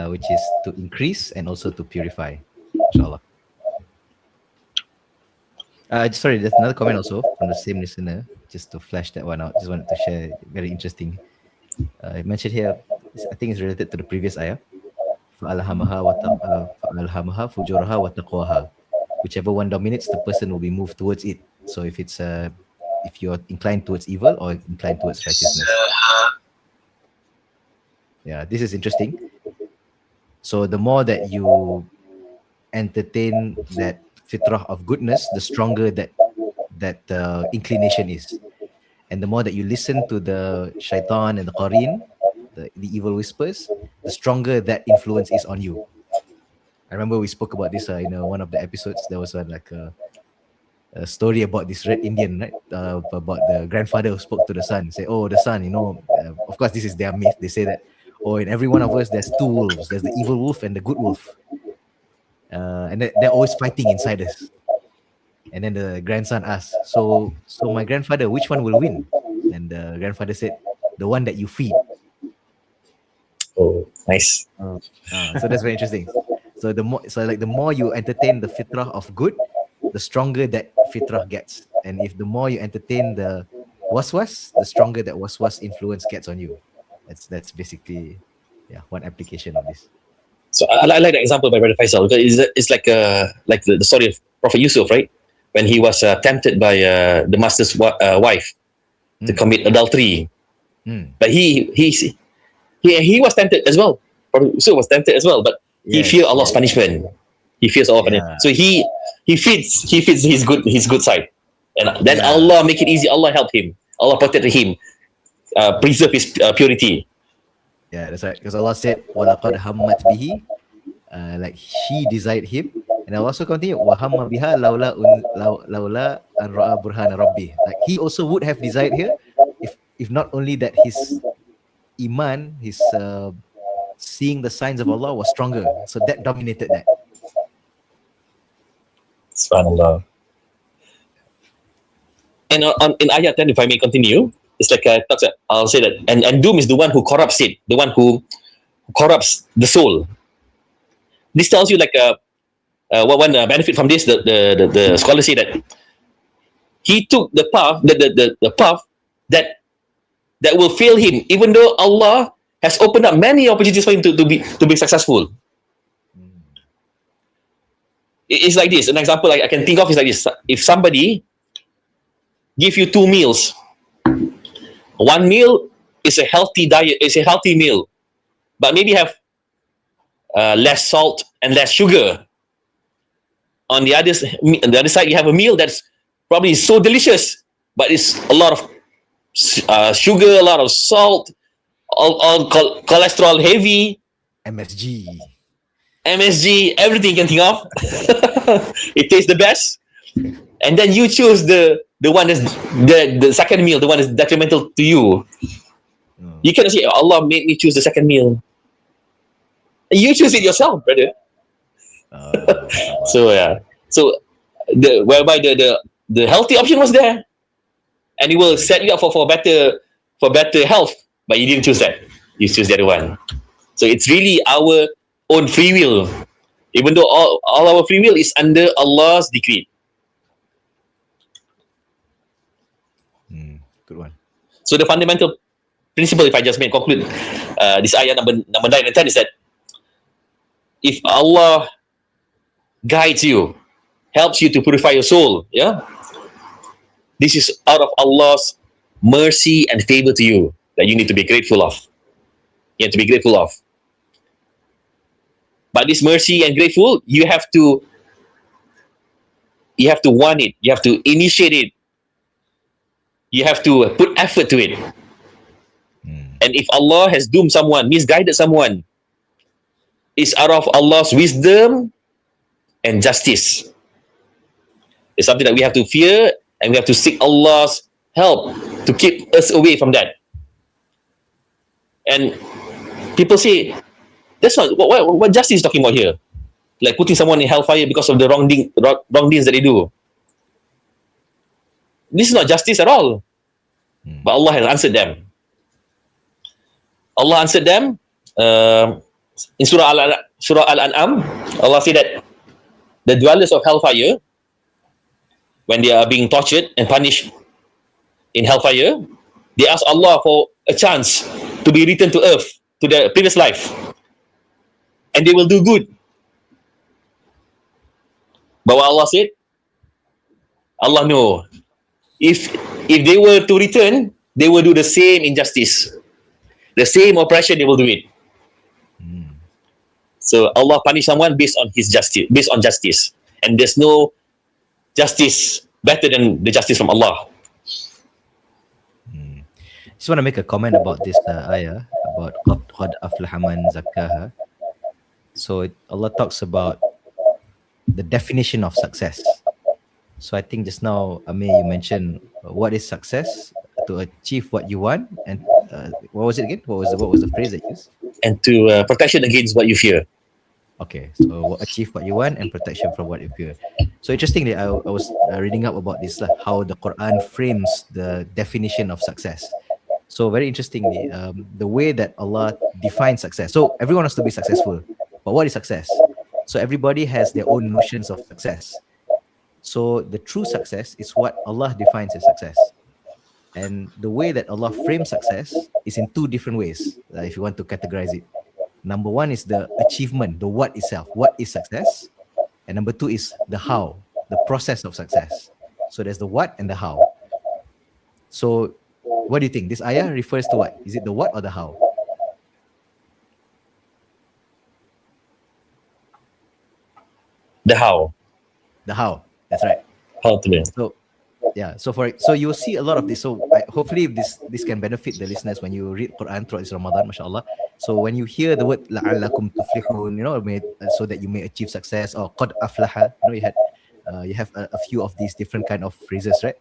which is to increase and also to purify. Inshallah. Sorry, there's another comment also from the same listener. Just to flash that one out. Just wanted to share. Very interesting. I mentioned here. I think it's related to the previous ayah. فَأَلْهَمَهَا فُجُورَهَا وَتَقْوَاهَا. Whichever one dominates, the person will be moved towards it. So if you're inclined towards evil or inclined towards righteousness. Yeah, this is interesting. So the more that you entertain that fitrah of goodness, the stronger that inclination is. And the more that you listen to the shaitan and the qareen, the evil whispers, the stronger that influence is on you. I remember we spoke about this in one of the episodes. There was a story about this red Indian, right? About the grandfather who spoke to the son. Say, oh, the son, of course this is their myth. They say that, in every one of us there's two wolves. There's the evil wolf and the good wolf. And they're always fighting inside us. And then the grandson asked, so my grandfather, which one will win? And the grandfather said, the one that you feed. Oh, nice. So that's very interesting. So the more you entertain the fitrah of good, the stronger that fitrah gets. And if the more you entertain the waswas, the stronger that waswas influence gets on you. That's basically one application of this. So I like the example by Brother Faisal, because it's like the story of Prophet Yusuf, right? When he was tempted by the master's wife to commit adultery, but he was tempted as well. Prophet Yusuf was tempted as well, but he feared Allah's punishment. He fears Allah's punishment. So he feeds his good side, and then Allah make it easy. Allah help him. Allah protected him, preserve his purity. Yeah, that's right. Because Allah said, وَلَقَدْ هَمَّتْ بِهِ, like she desired him. And Allah also continued, وَهَمَّ بِهَا لَوْلَا أَنْ رَأَى بُرْهَانَ رَبِّهِ. Like he also would have desired her, if not only that his iman, his seeing the signs of Allah was stronger. So that dominated that. Subhanallah. And in ayat 10, if I may continue, it's like I'll say that, and doom is the one who corrupts it, the one who corrupts the soul. This tells you one benefit from this. The scholars say that he took the path, the path that will fail him, even though Allah has opened up many opportunities for him to be successful. It's like this. An example I can think of is like this: if somebody give you 2 meals, one meal is a healthy diet, is a healthy meal, but maybe have less salt and less sugar. On the other side, you have a meal that's probably so delicious, but it's a lot of sugar, a lot of salt, all cholesterol heavy, MSG, everything you can think of. It tastes the best, and then you choose the one that's the second meal, the one that's detrimental to you. You cannot say, Allah made me choose the second meal. You choose it yourself, brother. So whereby the healthy option was there, and it will set you up for better health, but you didn't choose that. You choose the other one. So it's really our own free will, even though all our free will is under Allah's decree. Good one. So the fundamental principle, if I just may conclude this ayah number 9 and 10, is that if Allah guides you, helps you to purify your soul, this is out of Allah's mercy and favor to you that you need to be grateful of. You have to be grateful of. But this mercy and grateful, you have to want it. You have to initiate it. You have to put effort to it. And if Allah has doomed someone, misguided someone, it's out of Allah's wisdom and justice. It's something that we have to fear, and we have to seek Allah's help to keep us away from that. And people say, that's not what justice is talking about here. Like putting someone in hellfire because of the wrong deeds that they do. This is not justice at all. But Allah has answered them. Allah answered them in Surah Al-An'am. Allah said that the dwellers of hellfire, when they are being tortured and punished in hellfire, they ask Allah for a chance to be returned to earth, to their previous life. and they will do good. But what Allah said, Allah no. If they were to return, they will do the same injustice, the same oppression. They will do it. So Allah punish someone based on his justice, based on justice, and there's no justice better than the justice from Allah. Just want to make a comment about this ayah about qad aflaha man zakkaha. So Allah talks about the definition of success. So I think just now, Amir, you mentioned what is success, to achieve what you want, and what was it again? What was the phrase that you used? And to protection against what you fear. Okay, so achieve what you want and protection from what you fear. So interestingly, I was reading up about this, how the Quran frames the definition of success. So very interestingly, the way that Allah defines success. So everyone wants to be successful, but what is success? So everybody has their own notions of success. So the true success is what Allah defines as success. And the way that Allah frames success is in two different ways, if you want to categorize it. Number one is the achievement, the what itself. What is success? And number two is the how, the process of success. So there's the what and the how. So what do you think? This ayah refers to what? Is it the what or the how? The how. The how. That's right. How to learn. So yeah, so you'll see a lot of this. So hopefully this can benefit the listeners when you read Quran throughout this Ramadan, mashallah. So when you hear the word la'allakum tuflihun, so that you may achieve success, or qad aflaha, you have a few of these different kind of phrases, right?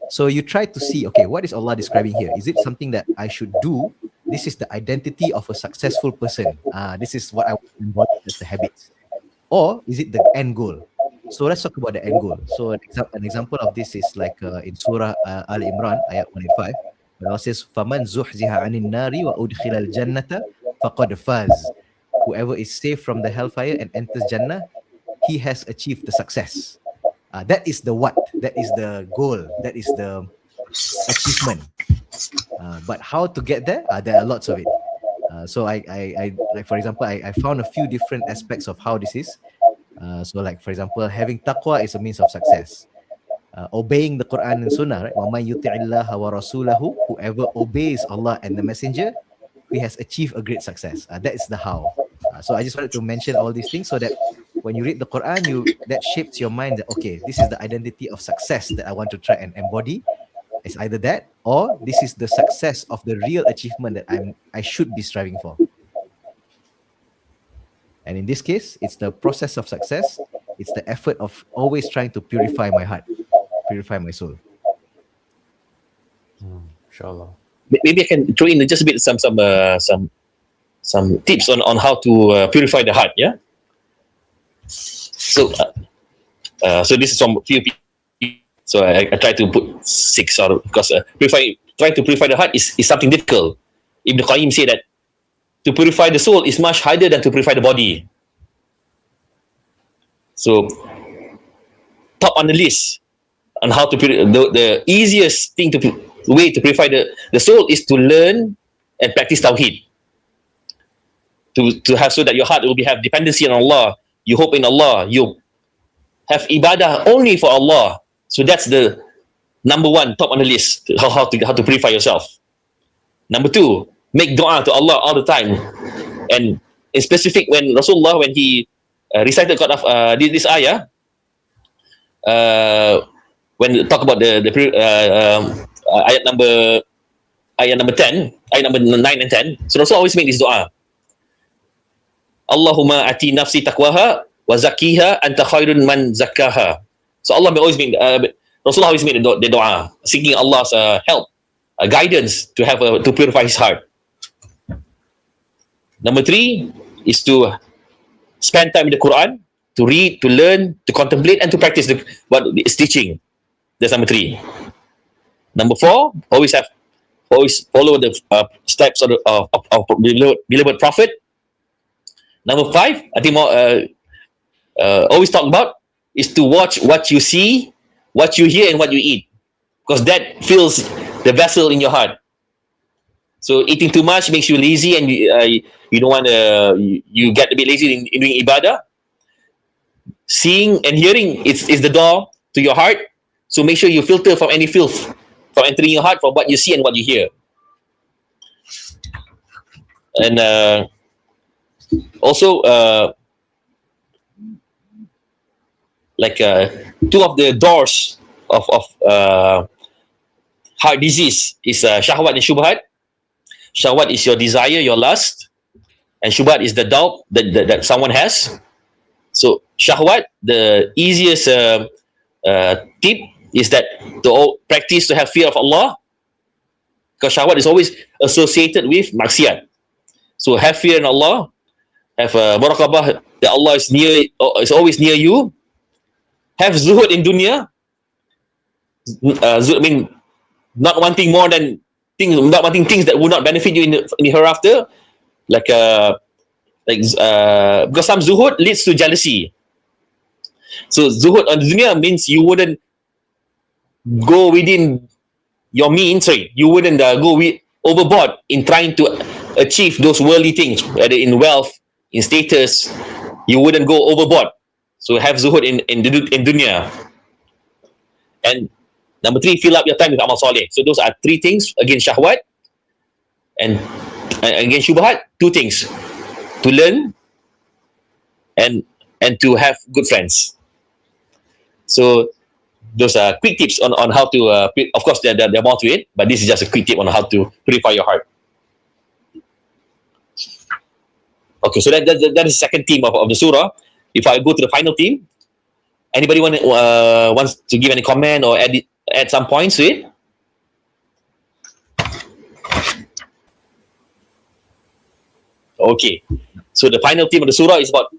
So you try to see, okay, what is Allah describing here? Is it something that I should do? This is the identity of a successful person. This is what I want to embody as the habits. Or is it the end goal? So let's talk about the end goal. So an example of this is like in Surah Al-Imran, ayat 185, where Allah says, فَمَنْ زُحْزِهَ عَنِ النَّارِ وَأُدْخِلَ الْجَنَّةَ فَقَدْ فَازَ. Whoever is saved from the hellfire and enters Jannah, he has achieved the success. That is the what, that is the goal, that is the achievement. But how to get there? There are lots of it. So I like, for example, I found a few different aspects of how this is. So like, for example, having taqwa is a means of success. Obeying the Quran and Sunnah, right? وَمَنْ يُطِعِ اللَّهَ وَرَسُولَهُ. Whoever obeys Allah and the Messenger, he has achieved a great success. That is the how. So I just wanted to mention all these things so that when you read the Quran, that shapes your mind that, okay, this is the identity of success that I want to try and embody. It's either that, or this is the success of the real achievement that I should be striving for. And in this case, it's the process of success. It's the effort of always trying to purify my heart, purify my soul. Inshallah. Maybe I can throw in just a bit some tips on how to purify the heart. Yeah. So this is from few people. So I try to put 6 because trying to purify the heart is something difficult. Ibn Qayyim said that to purify the soul is much harder than to purify the body. So top on the list on how to the easiest way to purify the soul is to learn and practice Tawheed. To have, so that your heart will have dependency on Allah. You hope in Allah. You have ibadah only for Allah. So that's the number one, top on the list, how to purify yourself. Number 2, make dua to Allah all the time. And in specific, when Rasulullah, when he recited this ayah, when we talk about the ayat number 10, ayat number 9 and 10, so Rasul always make this dua. Allahumma ati nafsi taqwaha wa zakkiha anta khairun man zakkaha. So Allah always made Rasulullah always made the dua, seeking Allah's help, guidance to purify his heart. Number 3 is to spend time in the Quran, to read, to learn, to contemplate, and to practice what is teaching. That's number 3. Number 4, always follow the steps of beloved Prophet. Number 5, I think always talk about is to watch what you see, what you hear, and what you eat, because that fills the vessel in your heart. So eating too much makes you lazy, and you don't want to. You get a bit lazy in doing ibadah. Seeing and hearing is the door to your heart. So make sure you filter from any filth from entering your heart, from what you see and what you hear. And also, two of the doors of heart disease is shahwat and shubhat. Shahwat is your desire, your lust, and shubhat is the doubt that someone has. So shahwat, the easiest tip is that to practice to have fear of Allah, because shahwat is always associated with maksiat. So have fear in Allah, have muraqabah that Allah is always near you. Have zuhud in dunya. I mean, not wanting more than things, not wanting things that will not benefit you in the hereafter, because some zuhud leads to jealousy. So zuhud on dunya means you wouldn't go within your means. You wouldn't go overboard in trying to achieve those worldly things, whether in wealth, in status. You wouldn't go overboard. So have zuhud in dunya. And number 3, fill up your time with amal soleh. So those are 3 things against shahwat, and against shubhat, 2 things: to learn and to have good friends. So those are quick tips on how to. Of course, there are more to it, but this is just a quick tip on how to purify your heart. Okay, so that is the second theme of the surah. If I go to the final theme, anybody wants to give any comment or add some points to it? Okay, so the final theme of the surah is about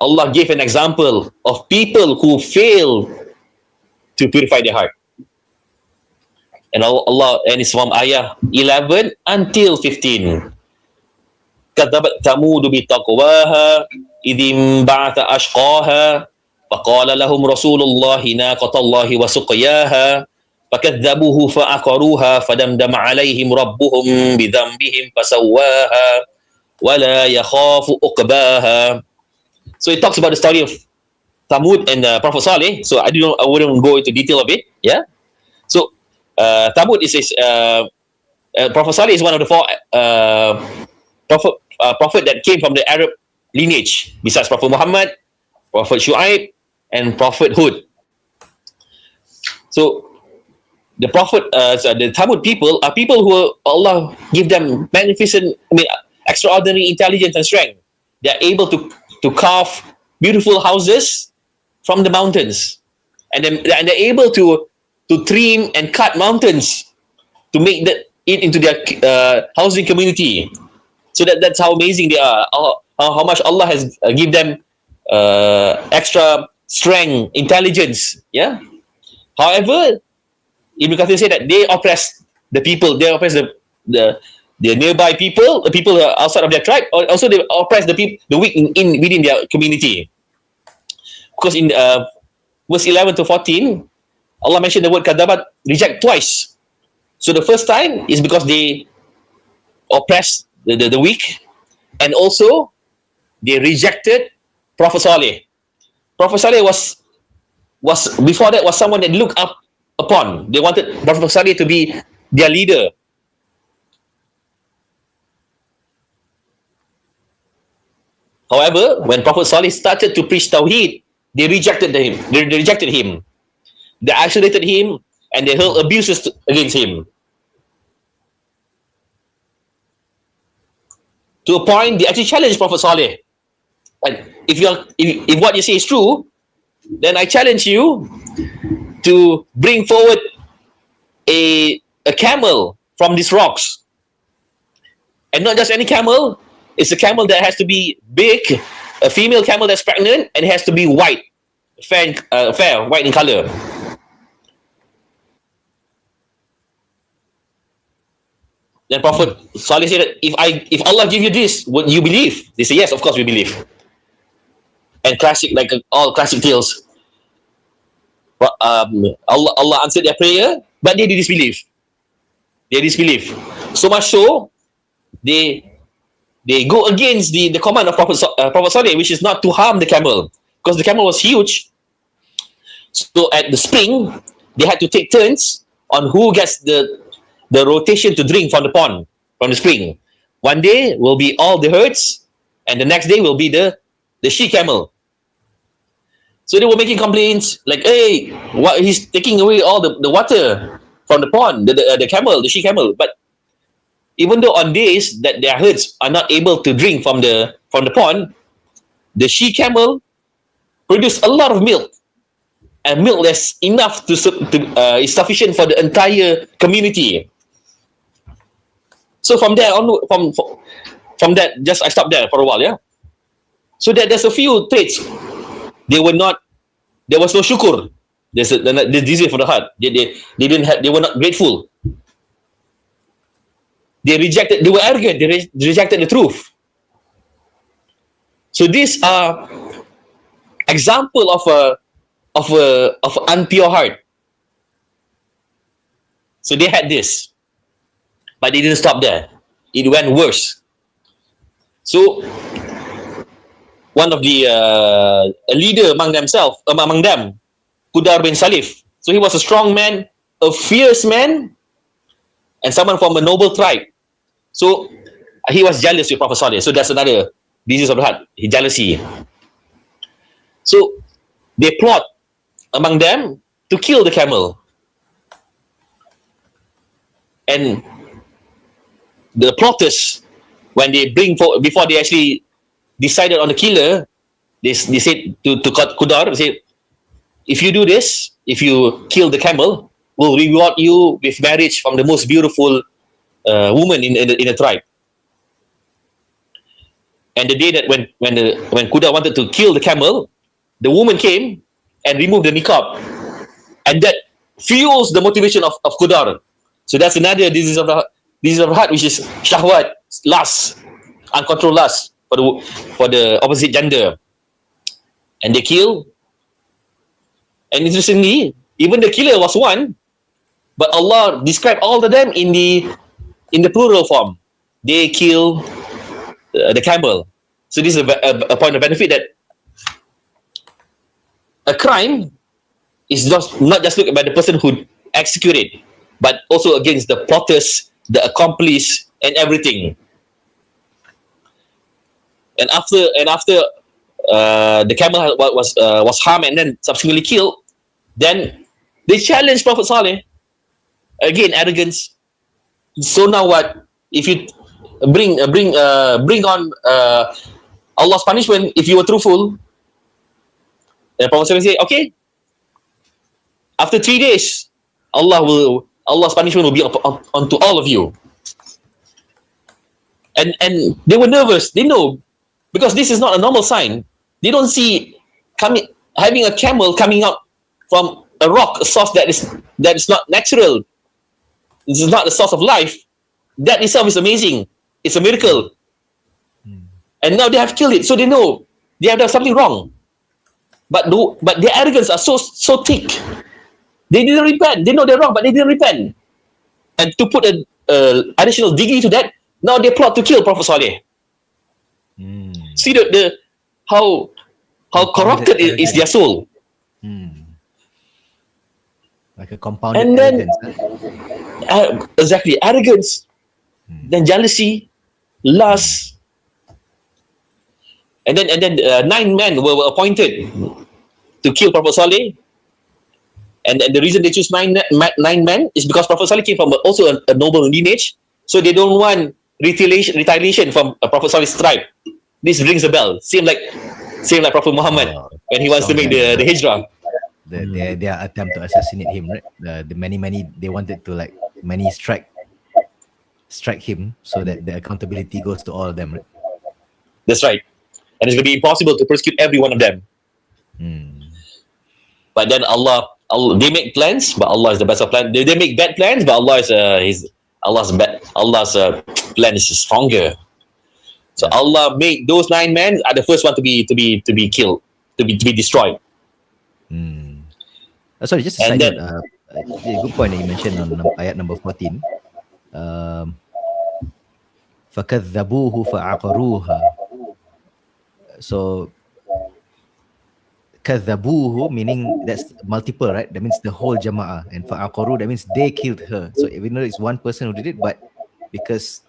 Allah gave an example of people who fail to purify their heart. And Allah, and it's from ayah 11 until 15. كذبت ثمود بتقواها إذ انبعث أشقاها فقال لهم رسول الله ناقة الله وسقياها فكذبوه فعقروها فدمدم عليهم ربهم بذنبهم فسواها ولا يخاف عقباها. So it talks about the story of Thamud and Prophet Saleh. So I wouldn't go into detail of it. Yeah. So Thamud is Prophet Saleh is one of the 4 prophet that came from the Arab lineage, besides Prophet Muhammad, Prophet Shu'aib, and Prophet Hud. So the Prophet, the Thamud people are people who Allah give them magnificent, extraordinary intelligence and strength. They are able to carve beautiful houses from the mountains, and they're able to trim and cut mountains to make it into their housing community. So that's how amazing they are. How much Allah has given them extra strength, intelligence. Yeah. However, Ibn Kathir said that they oppress the people. They oppress the nearby people, the people outside of their tribe. Also, they oppress the people, the weak within their community. Because in verse 11 to 14, Allah mentioned the word kadabat, reject twice. So the first time is because they oppressed the weak, and also they rejected Prophet Saleh. Prophet Saleh was before that was someone that looked up upon. They wanted Prophet Saleh to be their leader. However, when Prophet Saleh started to preach Tawheed, they rejected him. They isolated him, and they hurled abuses against him. To a point, they actually challenged Prophet Saleh. And if what you say is true, then I challenge you to bring forward a camel from these rocks. And not just any camel, it's a camel that has to be big, a female camel that's pregnant, and it has to be white, fair, white in color. Then Prophet Saleh said, if Allah give you this, would you believe? They say, yes, of course we believe. And classic, like all classic tales. But Allah answered their prayer, but they disbelieve. They disbelieve. So much so, they go against the command of Prophet Saleh, which is not to harm the camel, because the camel was huge. So at the spring, they had to take turns on who gets the rotation to drink from the pond, from the spring. One day will be all the herds, and the next day will be the she camel. So they were making complaints like, hey, what, he's taking away all the water from the pond, the camel, the she camel. But even though on days that their herds are not able to drink from the pond, the she camel produce a lot of milk, and milk that's enough is sufficient for the entire community. So from there on, from that, just I stopped there for a while, yeah. So there's a few traits. There was no shukur. There's the disease for the heart. They were not grateful. They were arrogant. They rejected the truth. So these are example of unpure heart. So they had this, but they didn't stop there. It went worse. So one of the a leader among them, Qudar bin Salif. So he was a strong man, a fierce man, and someone from a noble tribe. So he was jealous with Prophet Saleh. So that's another disease of the heart, jealousy. So they plot among them to kill the camel. And the plotters, when they before they actually decided on the killer, they said to Qudar, they said, if you do this, if you kill the camel, we'll reward you with marriage from the most beautiful woman in the tribe. And the day that when Qudar wanted to kill the camel, the woman came and removed the niqab, and that fuels the motivation of Qudar. So that's another disease of the heart, which is shahwat, lust, uncontrolled lust for the opposite gender. And they kill. And interestingly, even the killer was one, but Allah described all of them in the plural form. They kill the camel. So this is a point of benefit, that a crime is not just looked by the person who executed, but also against the plotters, the accomplice, and everything. And after the camel was harmed and then subsequently killed, then they challenged Prophet Saleh. Again, arrogance. So now what? If you bring on Allah's punishment, if you were truthful, the Prophet Saleh said, okay, after 3 days, Allah's punishment will be onto all of you. And they were nervous. They know, because this is not a normal sign. They don't see having a camel coming out from a rock, a source that is not natural. This is not the source of life. That itself is amazing. It's a miracle. And now they have killed it, so they know they have done something wrong. But their arrogance are so thick. They didn't repent. They know they're wrong, but they didn't repent. And to put an additional degree to that, now they plot to kill Prophet Saleh. See how corrupted is their soul. Like a compounded And then arrogance. exactly, arrogance, then jealousy, lust, and then 9 men were appointed to kill Prophet Saleh. And the reason they choose nine men is because Prophet Saleh came from also a noble lineage, so they don't want retaliation from Prophet Saleh's tribe. This rings a bell. Same like Prophet Muhammad when he wants to make the hijrah. Their attempt to assassinate him, right? The many they wanted to like many strike him so that the accountability goes to all of them, right? That's right. And it's going to be impossible to persecute every one of them. But then Allah, they make plans, but Allah is the best of plans. They make bad plans, but Allah's plan is stronger. So Allah made those 9 men are the first one to be killed, to be destroyed. Sorry, just a side note. A good point that you mentioned on ayat number 14. فَكَذَّبُوهُ فَعَقَرُوهَا. So kadhabuhu meaning that's multiple, right? That means the whole jama'ah. And fa'aqaru, that means they killed her. So even though it's one person who did it, but because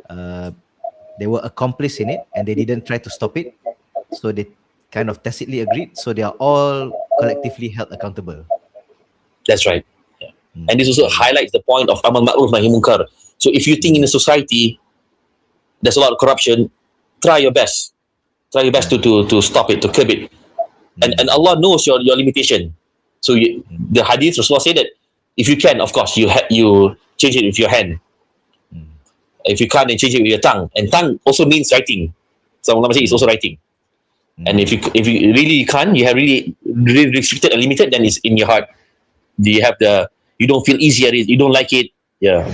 they were accomplice in it and they didn't try to stop it, so they kind of tacitly agreed. So they are all collectively held accountable. That's right. Yeah. And this also highlights the point of amal ma'ruf nahi munkar. So if you think in a society there's a lot of corruption, try your best. Try your best to stop it, to curb it. And Allah knows your limitation. So the hadith Rasulullah said that if you can, of course, you change it with your hand. If you can't, then change it with your tongue. And tongue also means writing. So ulama say it's also writing. And if you really can't, you have really restricted and limited, then it's in your heart. You don't feel easy at it, you don't like it. Yeah.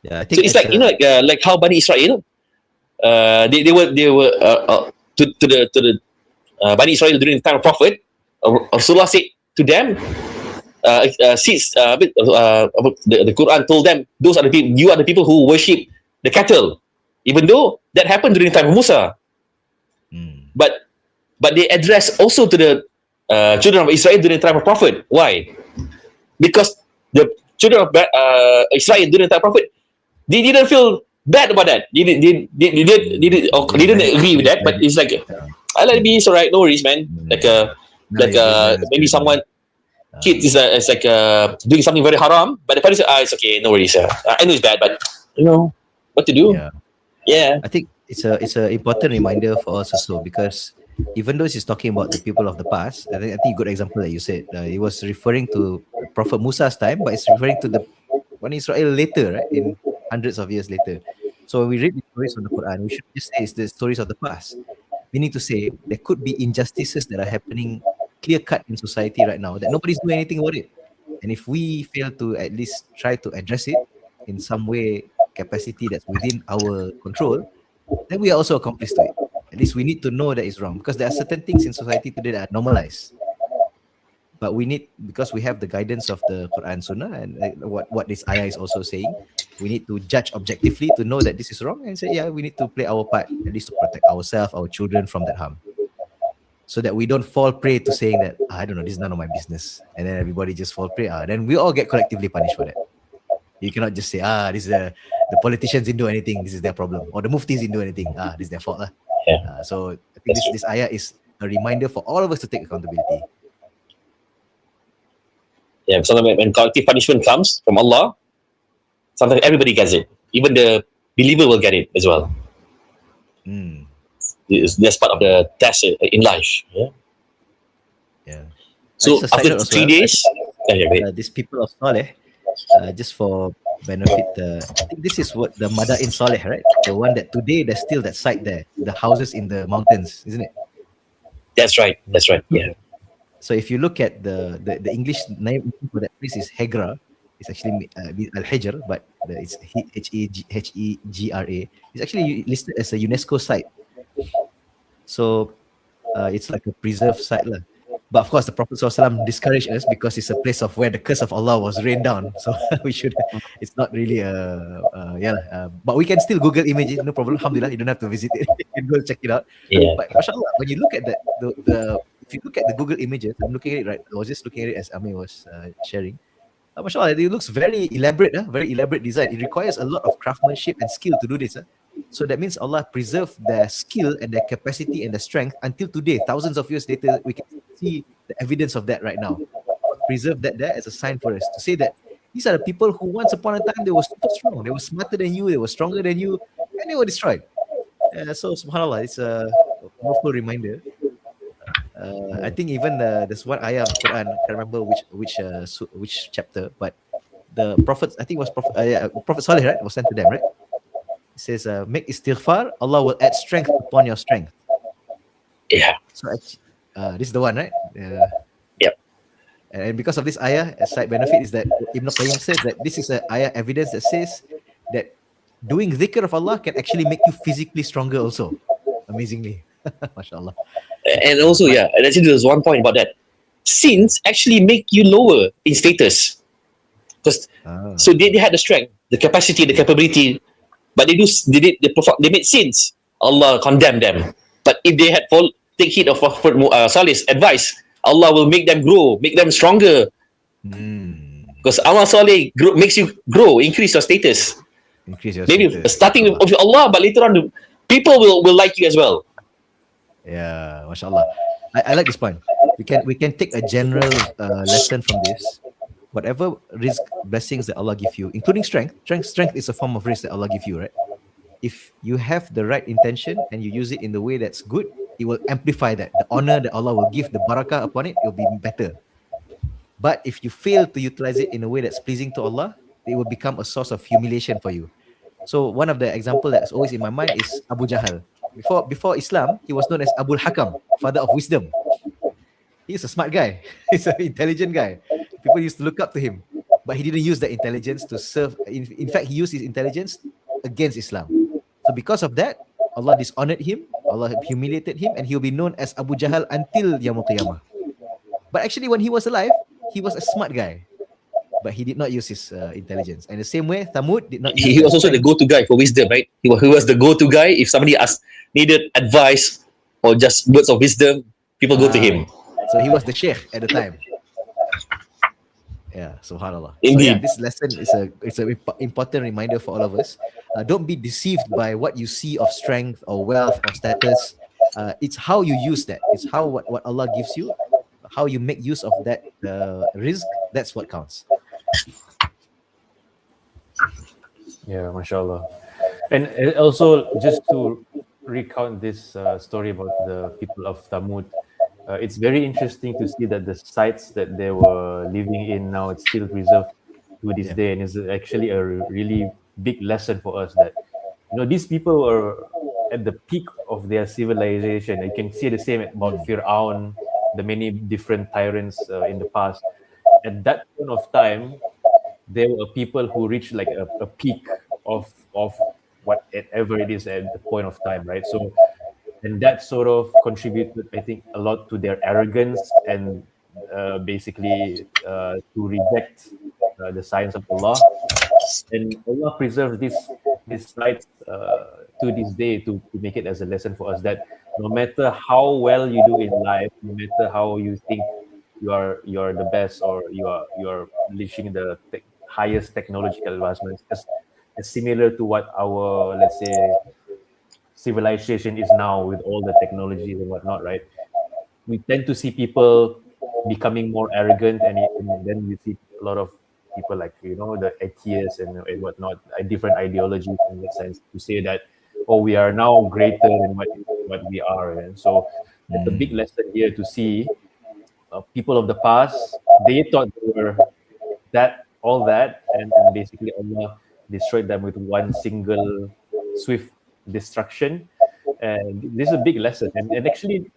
Yeah, I think so it's like like how Bani Israel, they were to the Bani Israel during the time of Prophet, Rasulullah said to them, the Quran told them, those are the people, you are the people who worship the cattle, even though that happened during the time of Musa. But they address also to the children of Israel during the time of Prophet. Why? Because the children of Israel during the time of Prophet, they didn't feel bad about that. They didn't agree with that. But it's like, I like be, it's alright, no worries, man. Maybe someone kid is like doing something very haram, but the parents say, it's okay, no worries. I know it's bad, but you know what to do. Yeah. I think it's a important reminder for us also, because even though he's talking about the people of the past, I think a good example that you said, he was referring to Prophet Musa's time, but it's referring to the Bani Israel later, right? In hundreds of years later. So when we read the stories of the Quran, we should just say it's the stories of the past. Meaning to say, there could be injustices that are happening clear-cut in society right now that nobody's doing anything about it. And if we fail to at least try to address it in some way, capacity that's within our control, then we are also accomplice to it. At least we need to know that it's wrong, because there are certain things in society today that are normalized. But we need, because we have the guidance of the Quran Sunnah and what this ayah is also saying, we need to judge objectively to know that this is wrong and say, we need to play our part, at least to protect ourselves, our children from that harm. So that we don't fall prey to saying that, I don't know, this is none of my business. And then everybody just fall prey. Then we all get collectively punished for that. You cannot just say, this is the politicians didn't do anything, this is their problem. Or the muftis didn't do anything, this is their fault. So I think this ayah is a reminder for all of us to take accountability. Yeah, sometimes when collective punishment comes from Allah, sometimes everybody gets it. Even the believer will get it as well. That's part of the test in life. So after 3 days, these people of Saleh, just for benefit, I think this is what the Madain Saleh, right? The one that today there's still that site there, the houses in the mountains, isn't it? That's right. Yeah. So if you look at the English name for that place is Hegra. It's actually Al-Hijr, but it's Hegra. It's actually listed as a UNESCO site. So it's like a preserved site. But of course, the Prophet ﷺ discouraged us because it's a place of where the curse of Allah was rained down. So we should, it's not really but we can still Google images, no problem. Alhamdulillah, you don't have to visit it. You can go check it out. But mashallah, when you look at if you look at the Google images, I'm looking at it right. I was just looking at it as Amir was sharing. Mashallah, it looks very elaborate, very elaborate design. It requires a lot of craftsmanship and skill to do this. So that means Allah preserved their skill and their capacity and their strength until today. Thousands of years later, we can see the evidence of that right now. Preserve that there as a sign for us to say that these are the people who once upon a time they were super strong, they were smarter than you, they were stronger than you, and they were destroyed. So subhanallah, it's a powerful reminder. I think even there's one ayah of the Quran, I can't remember which chapter, but the Prophet, I think it was Prophet Saleh, right, was sent to them, right? It says, make istighfar, Allah will add strength upon your strength. Yeah. So this is the one, right? Yep. And because of this ayah, a side benefit is that Ibn Qayyim says that this is an ayah evidence that says that doing dhikr of Allah can actually make you physically stronger also. Amazingly. MashaAllah. And also, and actually there's one point about that. Sins actually make you lower in status. Because so they had the strength, the capacity, the capability, but they made sins. Allah condemned them. But if they had take heed of Prophet Salih's advice, Allah will make them grow, make them stronger. Because Amal Salih makes you grow, increase your status. Maybe starting with Allah, but later on, people will like you as well. Yeah, mashallah. I like this point. We can take a general lesson from this. Whatever risk, blessings that Allah give you, including strength is a form of risk that Allah give you, right? If you have the right intention and you use it in the way that's good, it will amplify that. The honor that Allah will give, the barakah upon it, it will be better. But if you fail to utilize it in a way that's pleasing to Allah, it will become a source of humiliation for you. So one of the example that's always in my mind is Abu Jahl. Before Islam, he was known as Abul Hakam, father of wisdom. He's a smart guy. He's an intelligent guy. People used to look up to him, but he didn't use that intelligence to serve. In fact, he used his intelligence against Islam. So because of that, Allah dishonored him, Allah humiliated him, and he'll be known as Abu Jahl until Yawmul Qiyamah. But actually, when he was alive, he was a smart guy, but he did not use his intelligence. And the same way, Thamud did not use He was also the go-to guy for wisdom, right? He was the go-to guy. If somebody needed advice or just words of wisdom, people go to him. So he was the sheikh at the time. Yeah, subhanallah. Indeed. So yeah, this lesson is an important reminder for all of us. Don't be deceived by what you see of strength or wealth or status. It's how you use that. It's how what Allah gives you, how you make use of that rizq. That's what counts. Yeah, mashallah. And also, just to recount this story about the people of Thamud, it's very interesting to see that the sites that they were living in now, it's still preserved to this day, and it's actually a really big lesson for us that, you know, these people were at the peak of their civilization. You can see the same about Fir'aun, the many different tyrants in the past. At that point of time, there were people who reached like a peak of whatever it is at the point of time, right? So, and that sort of contributed, I think, a lot to their arrogance and basically to reject the signs of Allah. And Allah preserves these sites to this day to make it as a lesson for us that no matter how well you do in life, no matter how you think you are the best or you are reaching the highest technological advancements, as similar to what our, let's say, civilization is now with all the technologies and whatnot, right? We tend to see people becoming more arrogant, and then we see a lot of people like, you know, the atheists and whatnot, different ideologies in that sense, to say that, oh, we are now greater than what we are. And so it's a big lesson here to see people of the past, they thought they were all that, and basically Allah destroyed them with one single swift destruction. And this is a big lesson. And actually,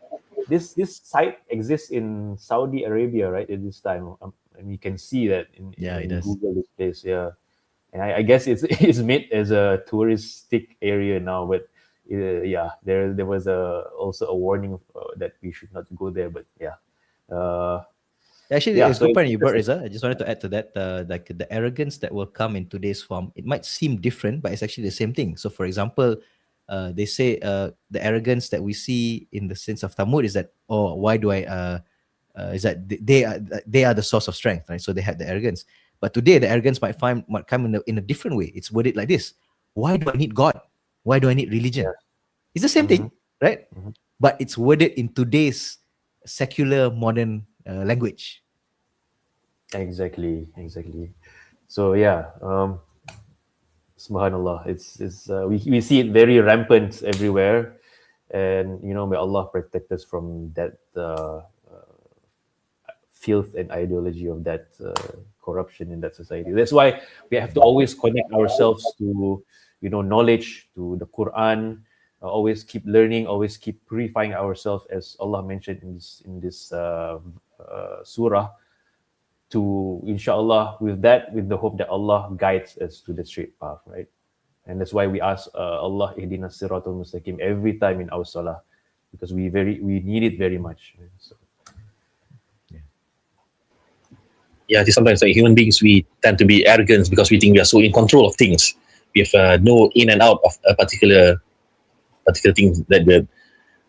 this site exists in Saudi Arabia, right, at this time. And you can see that in Google this place. Yeah, and I guess it's made as a touristic area now. But there was also a warning that we should not go there. But actually, it's a good point you brought, Reza. I just wanted to add to that, like the arrogance that will come in today's form. It might seem different, but it's actually the same thing. So, for example, they say the arrogance that we see in the sense of Thamud is that, oh, why do I? Is that they are the source of strength, right? So they had the arrogance. But today, the arrogance might come in a different way. It's worded like this: why do I need God? Why do I need religion? It's the same thing, right? But it's worded in today's secular modern language. Exactly. So subhanallah, it's we see it very rampant everywhere, and you know, may Allah protect us from that filth and ideology of that corruption in that society. That's why we have to always connect ourselves to, you know, knowledge, to the Quran. Always keep learning, always keep purifying ourselves, as Allah mentioned in this surah. To, inshallah, with the hope that Allah guides us to the straight path, right? And that's why we ask Allah, ihdina siratul mustaqim, every time in our salah, because we need it very much. So. sometimes like human beings, we tend to be arrogant because we think we are so in control of things. We have no in and out of a particular thing that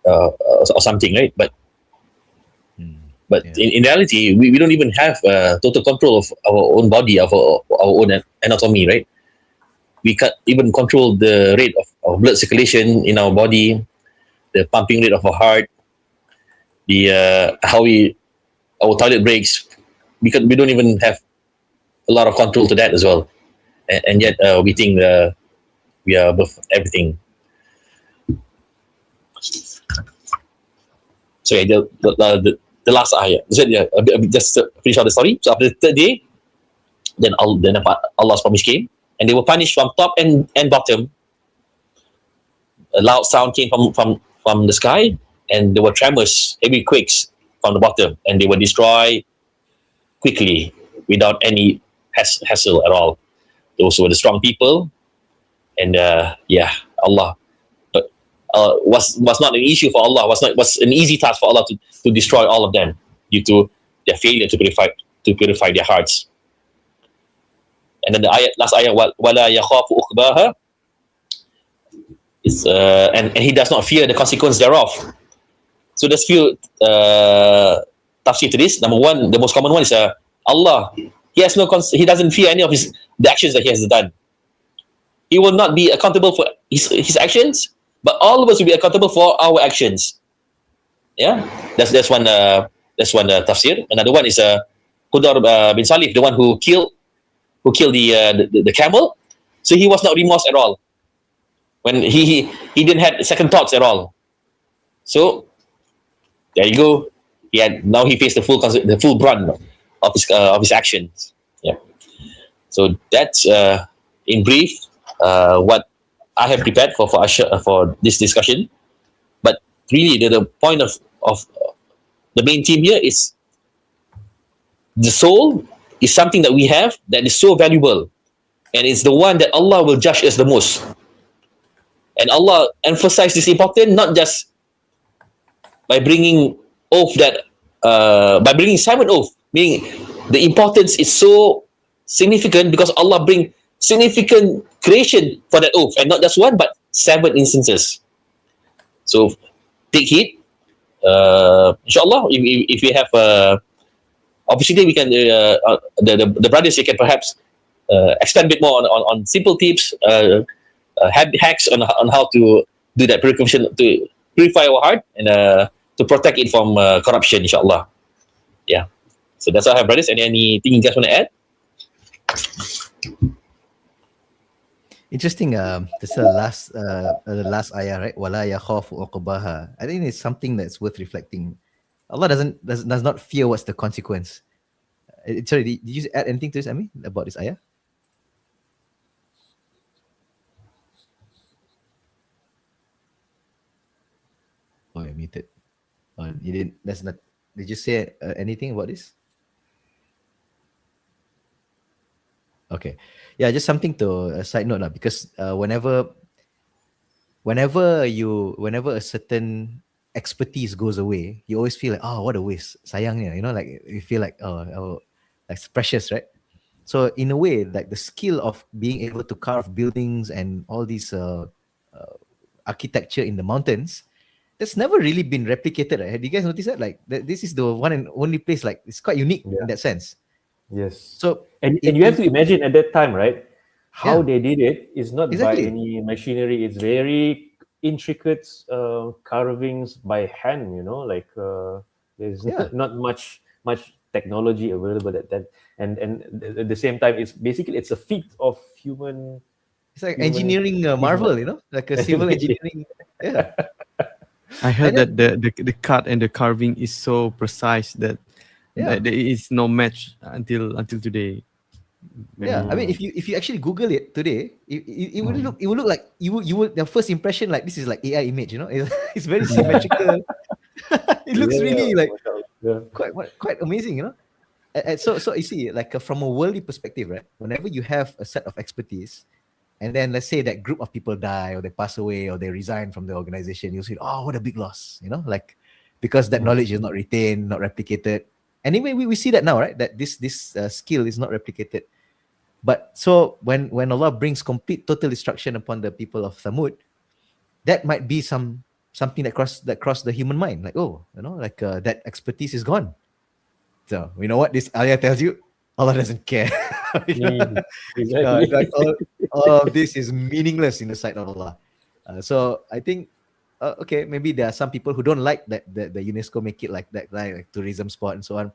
or something, right? But in reality, we don't even have total control of our own body, of our own anatomy, right? We can't even control the rate of blood circulation in our body, the pumping rate of our heart, the our toilet breaks. We don't even have a lot of control to that as well, and yet we think we are above everything. So the last ayah. So just to finish out the story. So after the third day, then Allah's promise came, and they were punished from top and bottom. A loud sound came from the sky, and there were tremors, heavy quakes from the bottom, and they were destroyed quickly without any hassle at all. Those were the strong people, and Allah was not an issue for Allah. Was an easy task for Allah to destroy all of them due to their failure to purify their hearts. And then the last ayah, wala yakhafu uqbaha, is and he does not fear the consequence thereof. So there's few tafsir to this. Number one, the most common one is Allah. He doesn't fear any of the actions that he has done. He will not be accountable for his actions, but all of us will be accountable for our actions. Yeah, that's one tafsir. Another one is Qudar bin Salif, the one who killed the camel. So he was not remorse at all when he didn't have second thoughts at all. So there you go. Now he faced the full brunt of his actions. Yeah. So that's in brief what I have prepared for this discussion. But really, the point of the main theme here is the soul is something that we have that is so valuable, and it's the one that Allah will judge us the most. And Allah emphasized this importance not just by bringing seven oath, meaning the importance is so significant because Allah bring significant creation for that oath, and not just one but 7 instances. So take heed. Inshallah, if we have opportunity, we can the brothers, you can perhaps expand a bit more on simple tips, hacks on how to do that purification, to purify our heart and to protect it from corruption, inshallah. Yeah. So that's all I have, brothers. Anything you guys want to add? Interesting. This is the last ayah, right? Wala yakhafu uqbaha. I think it's something that's worth reflecting. Allah does not fear what's the consequence. Sorry, did you add anything to this, Amir, about this ayah? Oh, you're muted. You didn't. That's not. Did you say anything about this? Okay, yeah, just something to side note, because whenever a certain expertise goes away, you always feel like, oh, what a waste, sayangnya, like you feel like, oh, that's precious, right? So in a way, like the skill of being able to carve buildings and all these architecture in the mountains, that's never really been replicated, right? Have you guys noticed that? Like this is the one and only place, like it's quite unique in that sense. Yes. So and you have to imagine at that time, right? How they did it is not by any machinery. It's very intricate carvings by hand. Like there's not much technology available at that. And at the same time, it's a feat of human. It's like engineering marvel, like a civil engineering. Yeah. I heard that the cut and the carving is so precise that there is no match until today. Yeah, I mean, if you actually Google it today, it will look like you would the first impression, like this is like AI image, it's very symmetrical. It looks really like quite amazing, And so you see, like from a worldly perspective, right? Whenever you have a set of expertise, and then let's say that group of people die or they pass away or they resign from the organization, you'll say, oh, what a big loss, like because that knowledge is not retained, not replicated. anyway, we see that now, right? That this skill is not replicated. But so when Allah brings complete total destruction upon the people of Thamud, that might be something that crossed the human mind. Like, oh, that expertise is gone. So you know what this ayah tells you? Allah doesn't care. Exactly. Like all of this is meaningless in the sight of Allah. So I think, okay, maybe there are some people who don't like that the UNESCO make it like that, like tourism spot and so on.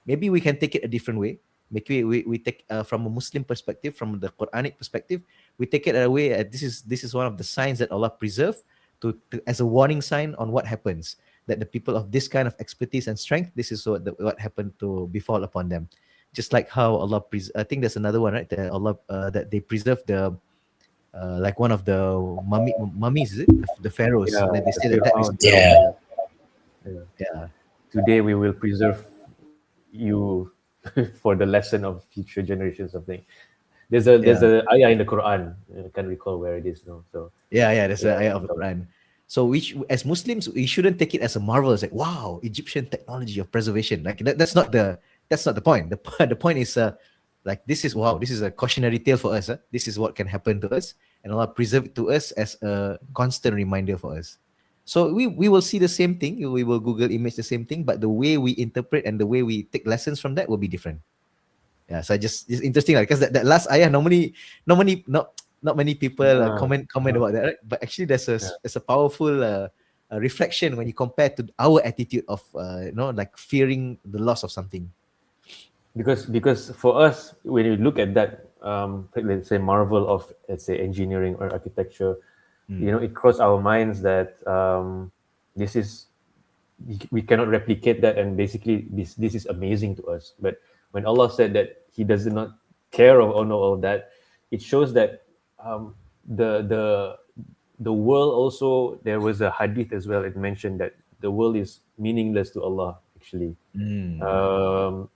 Maybe we can take it a different way. Maybe we take from a Muslim perspective, from the Quranic perspective, we take it away. This is one of the signs that Allah preserved to as a warning sign on what happens. That the people of this kind of expertise and strength, this is what happened to befall upon them. Just like how Allah, I think there's another one, right? That Allah that they preserved the like one of the mummies, is it? The pharaohs. Yeah, Like they say that is yeah. Today we will preserve you for the lesson of future generations. Something. There's a ayah in the Quran. I can't recall where it is now. So there's an ayah of the Quran. So which, as Muslims, we shouldn't take it as a marvel. It's like, wow, Egyptian technology of preservation. Like that's not the point. The point is like this is a cautionary tale for us. This is what can happen to us, and Allah preserve it to us as a constant reminder for us. So we will see the same thing. We will Google image the same thing, but the way we interpret and the way we take lessons from that will be different. Yeah. So it's interesting, because that last ayah normally not many people comment about that, right? But actually, there's a powerful reflection when you compare to our attitude of like fearing the loss of something. Because for us, when you look at that, let's say marvel of, let's say, engineering or architecture, it crossed our minds that we cannot replicate that, and basically this is amazing to us. But when Allah said that He does not care of all of that, it shows that the world also, there was a hadith as well. It mentioned that the world is meaningless to Allah actually.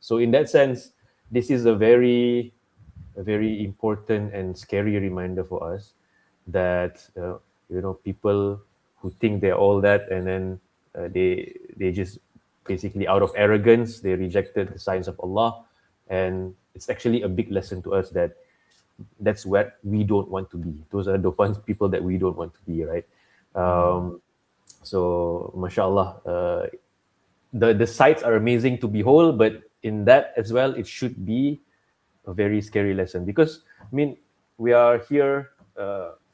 So in that sense, this is a very important and scary reminder for us that people who think they're all that, and then they just basically out of arrogance they rejected the signs of Allah, and it's actually a big lesson to us that that's what we don't want to be. Those are the people that we don't want to be, right? So mashallah, the sights are amazing to behold, but in that as well, it should be a very scary lesson, because we are here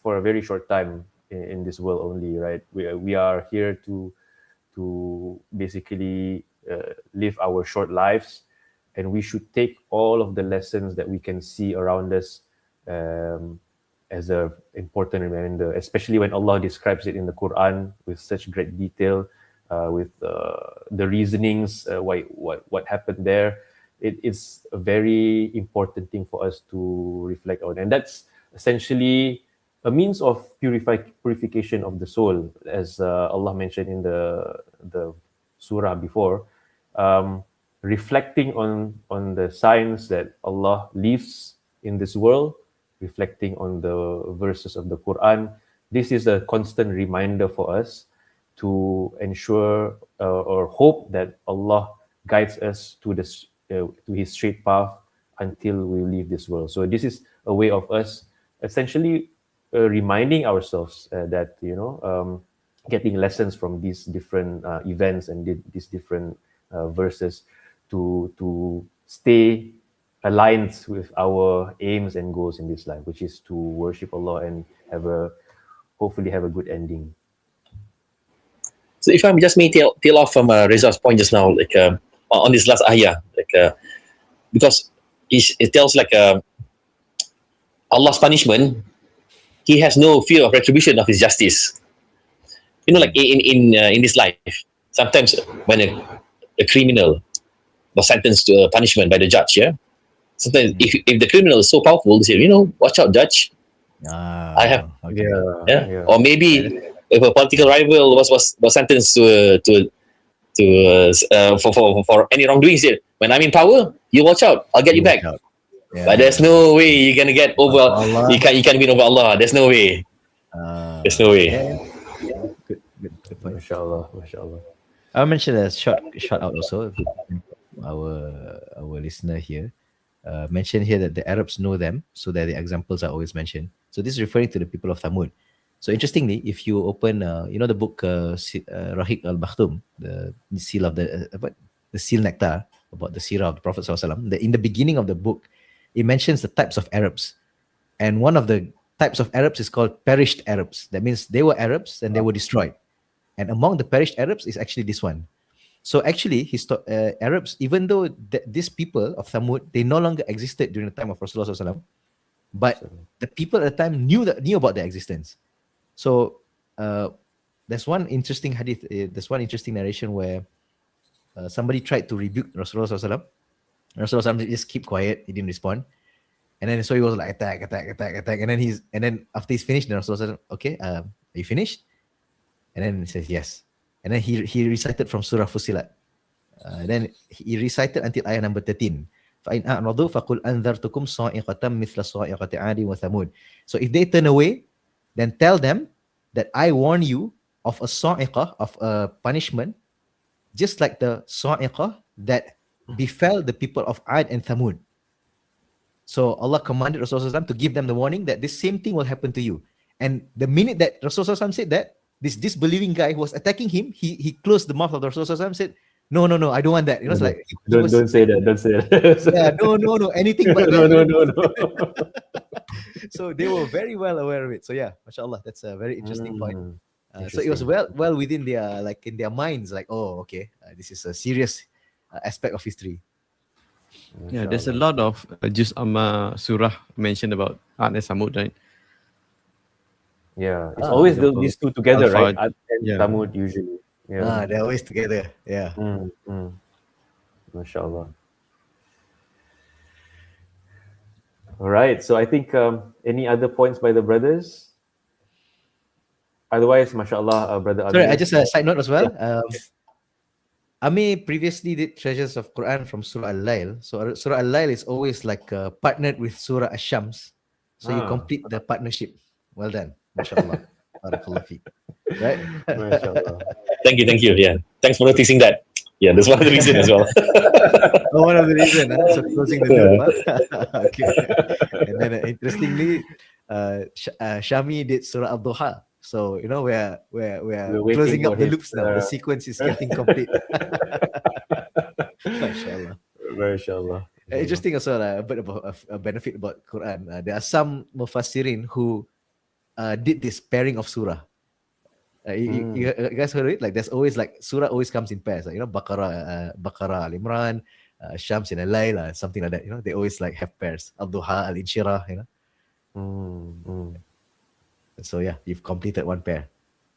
for a very short time in this world only, right? We are here to basically live our short lives, and we should take all of the lessons that we can see around us as a important reminder, especially when Allah describes it in the Quran with such great detail, with the reasonings, what happened there. It's a very important thing for us to reflect on, and that's essentially a means of purification of the soul, as Allah mentioned in the surah before, reflecting on the signs that Allah leaves in this world, reflecting on the verses of the Quran. This is a constant reminder for us to ensure or hope that Allah guides us to His straight path until we leave this world. So this is a way of us essentially reminding ourselves that getting lessons from these different events and these different verses to stay aligned with our aims and goals in this life, which is to worship Allah and hopefully have a good ending. So if I just may tail off from Reza's point just now, like on this last ayah, because it tells Allah's punishment, He has no fear of retribution of His justice. Like in this life, sometimes when a criminal was sentenced to a punishment by the judge, sometimes if the criminal is so powerful, they say, watch out, judge. I have, or maybe if a political rival was sentenced for any wrongdoings, when I'm in power, you watch out, I'll get you back. But there's no way you're gonna get over Allah. You can't win over Allah. There's no way. There's no way. Good point. Mashallah. I'll mention a short out also. listener here mentioned here that the Arabs know them, so that the examples are always mentioned. So this is referring to the people of Thamud. So interestingly, if you open, the book Rahiq al-Bakhtum, the seal of the seal nectar about the seerah of the Prophet ﷺ, in the beginning of the book, it mentions the types of Arabs, and one of the types of Arabs is called perished Arabs. That means they were Arabs and they were destroyed. And among the perished Arabs is actually this one. So actually, Arabs, even though these people of Thamud, they no longer existed during the time of Rasulullah ﷺ, but the people at the time knew about their existence. So there's one interesting hadith, there's one interesting narration where somebody tried to rebuke Rasulullah ﷺ. Rasulullah ﷺ just keep quiet, he didn't respond. And then so he was like attack. And then after he's finished, then Rasulullah ﷺ, okay, are you finished? And then he says yes. And then he recited from Surah Fussilat. Then he recited until ayah number 13. فَإِنْ أَعْرَضُوا فَقُلْ أَنذَرْتُكُمْ صَاعِقَةً مِثْلَ صَاعِقَةِ عَادٍ وَثَمُودٍ. So if they turn away, then tell them that I warn you of a sa'iqah, of a punishment, just like the sa'iqah that befell the people of Ad and Thamud. So Allah commanded Rasulullah to give them the warning that this same thing will happen to you. And the minute that Rasulullah said that, this disbelieving guy who was attacking him, he closed the mouth of the Rasulullah and said, no, I don't want that. It's like don't say that. Yeah, no, anything but no, that. no. So they were very well aware of it. So yeah, mashallah, that's a very interesting point. So it was well within their, like, in their minds, like, oh, okay, this is a serious aspect of history. Yeah, there's a lot of Juz Amma Surah mentioned about Ad and Samud, right? Yeah, it's always these two together, right? Ad and Thamud usually. Yeah. They're always together. Yeah. MashaAllah. All right. So I think any other points by the brothers? Otherwise, MashaAllah, brother Amir. Sorry, I just a side note as well. Amir previously did Treasures of Quran from Surah Al-Lail. So Surah Al-Lail is always like partnered with Surah Ash-Shams. So you complete the partnership. Well done. MashaAllah. Barakallah feek. Right? MashaAllah. Thank you. Yeah, thanks for noticing that. Yeah, that's one of the reasons as well. One of the reasons. So closing the door. Okay. And then interestingly, Shami did Surah Al-Duha. So we're closing up the loops now. The sequence is getting complete. MashaAllah. Interesting also, a bit about a benefit about Quran. There are some mufassirin who did this pairing of surah. You guys heard it? Like there's always like surah always comes in pairs. Like, Baqarah Al-Imran, Shams in Al-Layl, something like that. They always like have pairs. Al-Duha, Al-Inshirah. So yeah, you've completed one pair.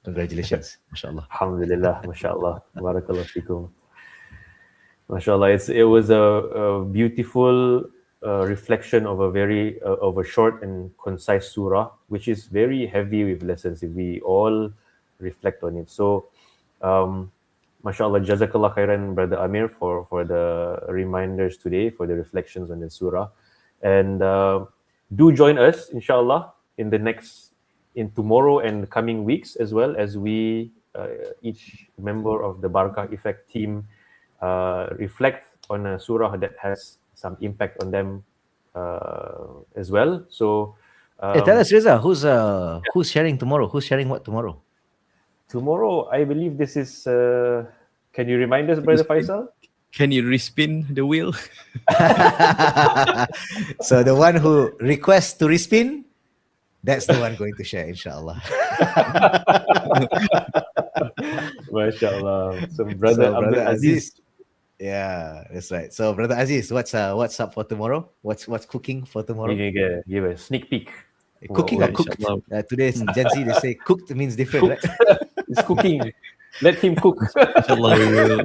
Congratulations, mashallah. Alhamdulillah, mashallah. Barakallah fikum. Mashallah, it was a beautiful reflection of a short and concise surah, which is very heavy with lessons if we all reflect on it. So, mashallah, jazakallah khairan, brother Amir, for the reminders today, for the reflections on the surah, and do join us, inshallah, in tomorrow and coming weeks, as well as we each member of the Barakah Effect team reflect on a surah that has some impact on them as well. So tell us, Reza, who's sharing tomorrow? Who's sharing what tomorrow? Tomorrow, I believe this is can you remind us, brother Faisal? Can you respin the wheel? So the one who requests to respin, that's the one going to share, inshallah. MashaAllah. So brother Aziz. Yeah, that's right. So brother Aziz, what's up for tomorrow? What's cooking for tomorrow? Give a sneak peek. Cooking or cooked? Today's Gen Z, they say cooked means different, right? It's cooking. Let him cook. Inshallah,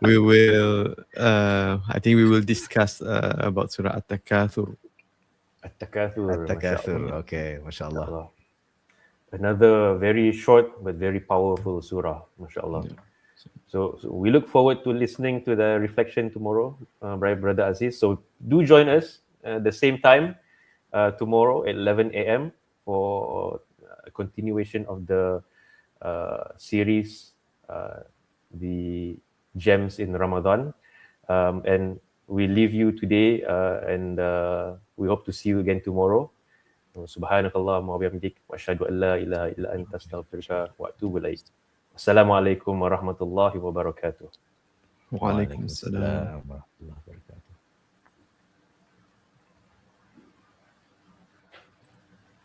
we will I think we will discuss about Surah At-Takathur. At-Takathur. Okay, mashallah. Another very short but very powerful surah, mashallah. Yeah. So we look forward to listening to the reflection tomorrow, brother Aziz. So do join us at the same time tomorrow at 11 a.m. for a continuation of the series, the Gems in Ramadan. And we leave you today, and we hope to see you again tomorrow. Subhanakallahumma wa bihamdik wa asyhadu an la ilaha illa anta astaghfiruka wa atubu ilaik. Assalamualaikum warahmatullahi wabarakatuh. Waalaikumsalam.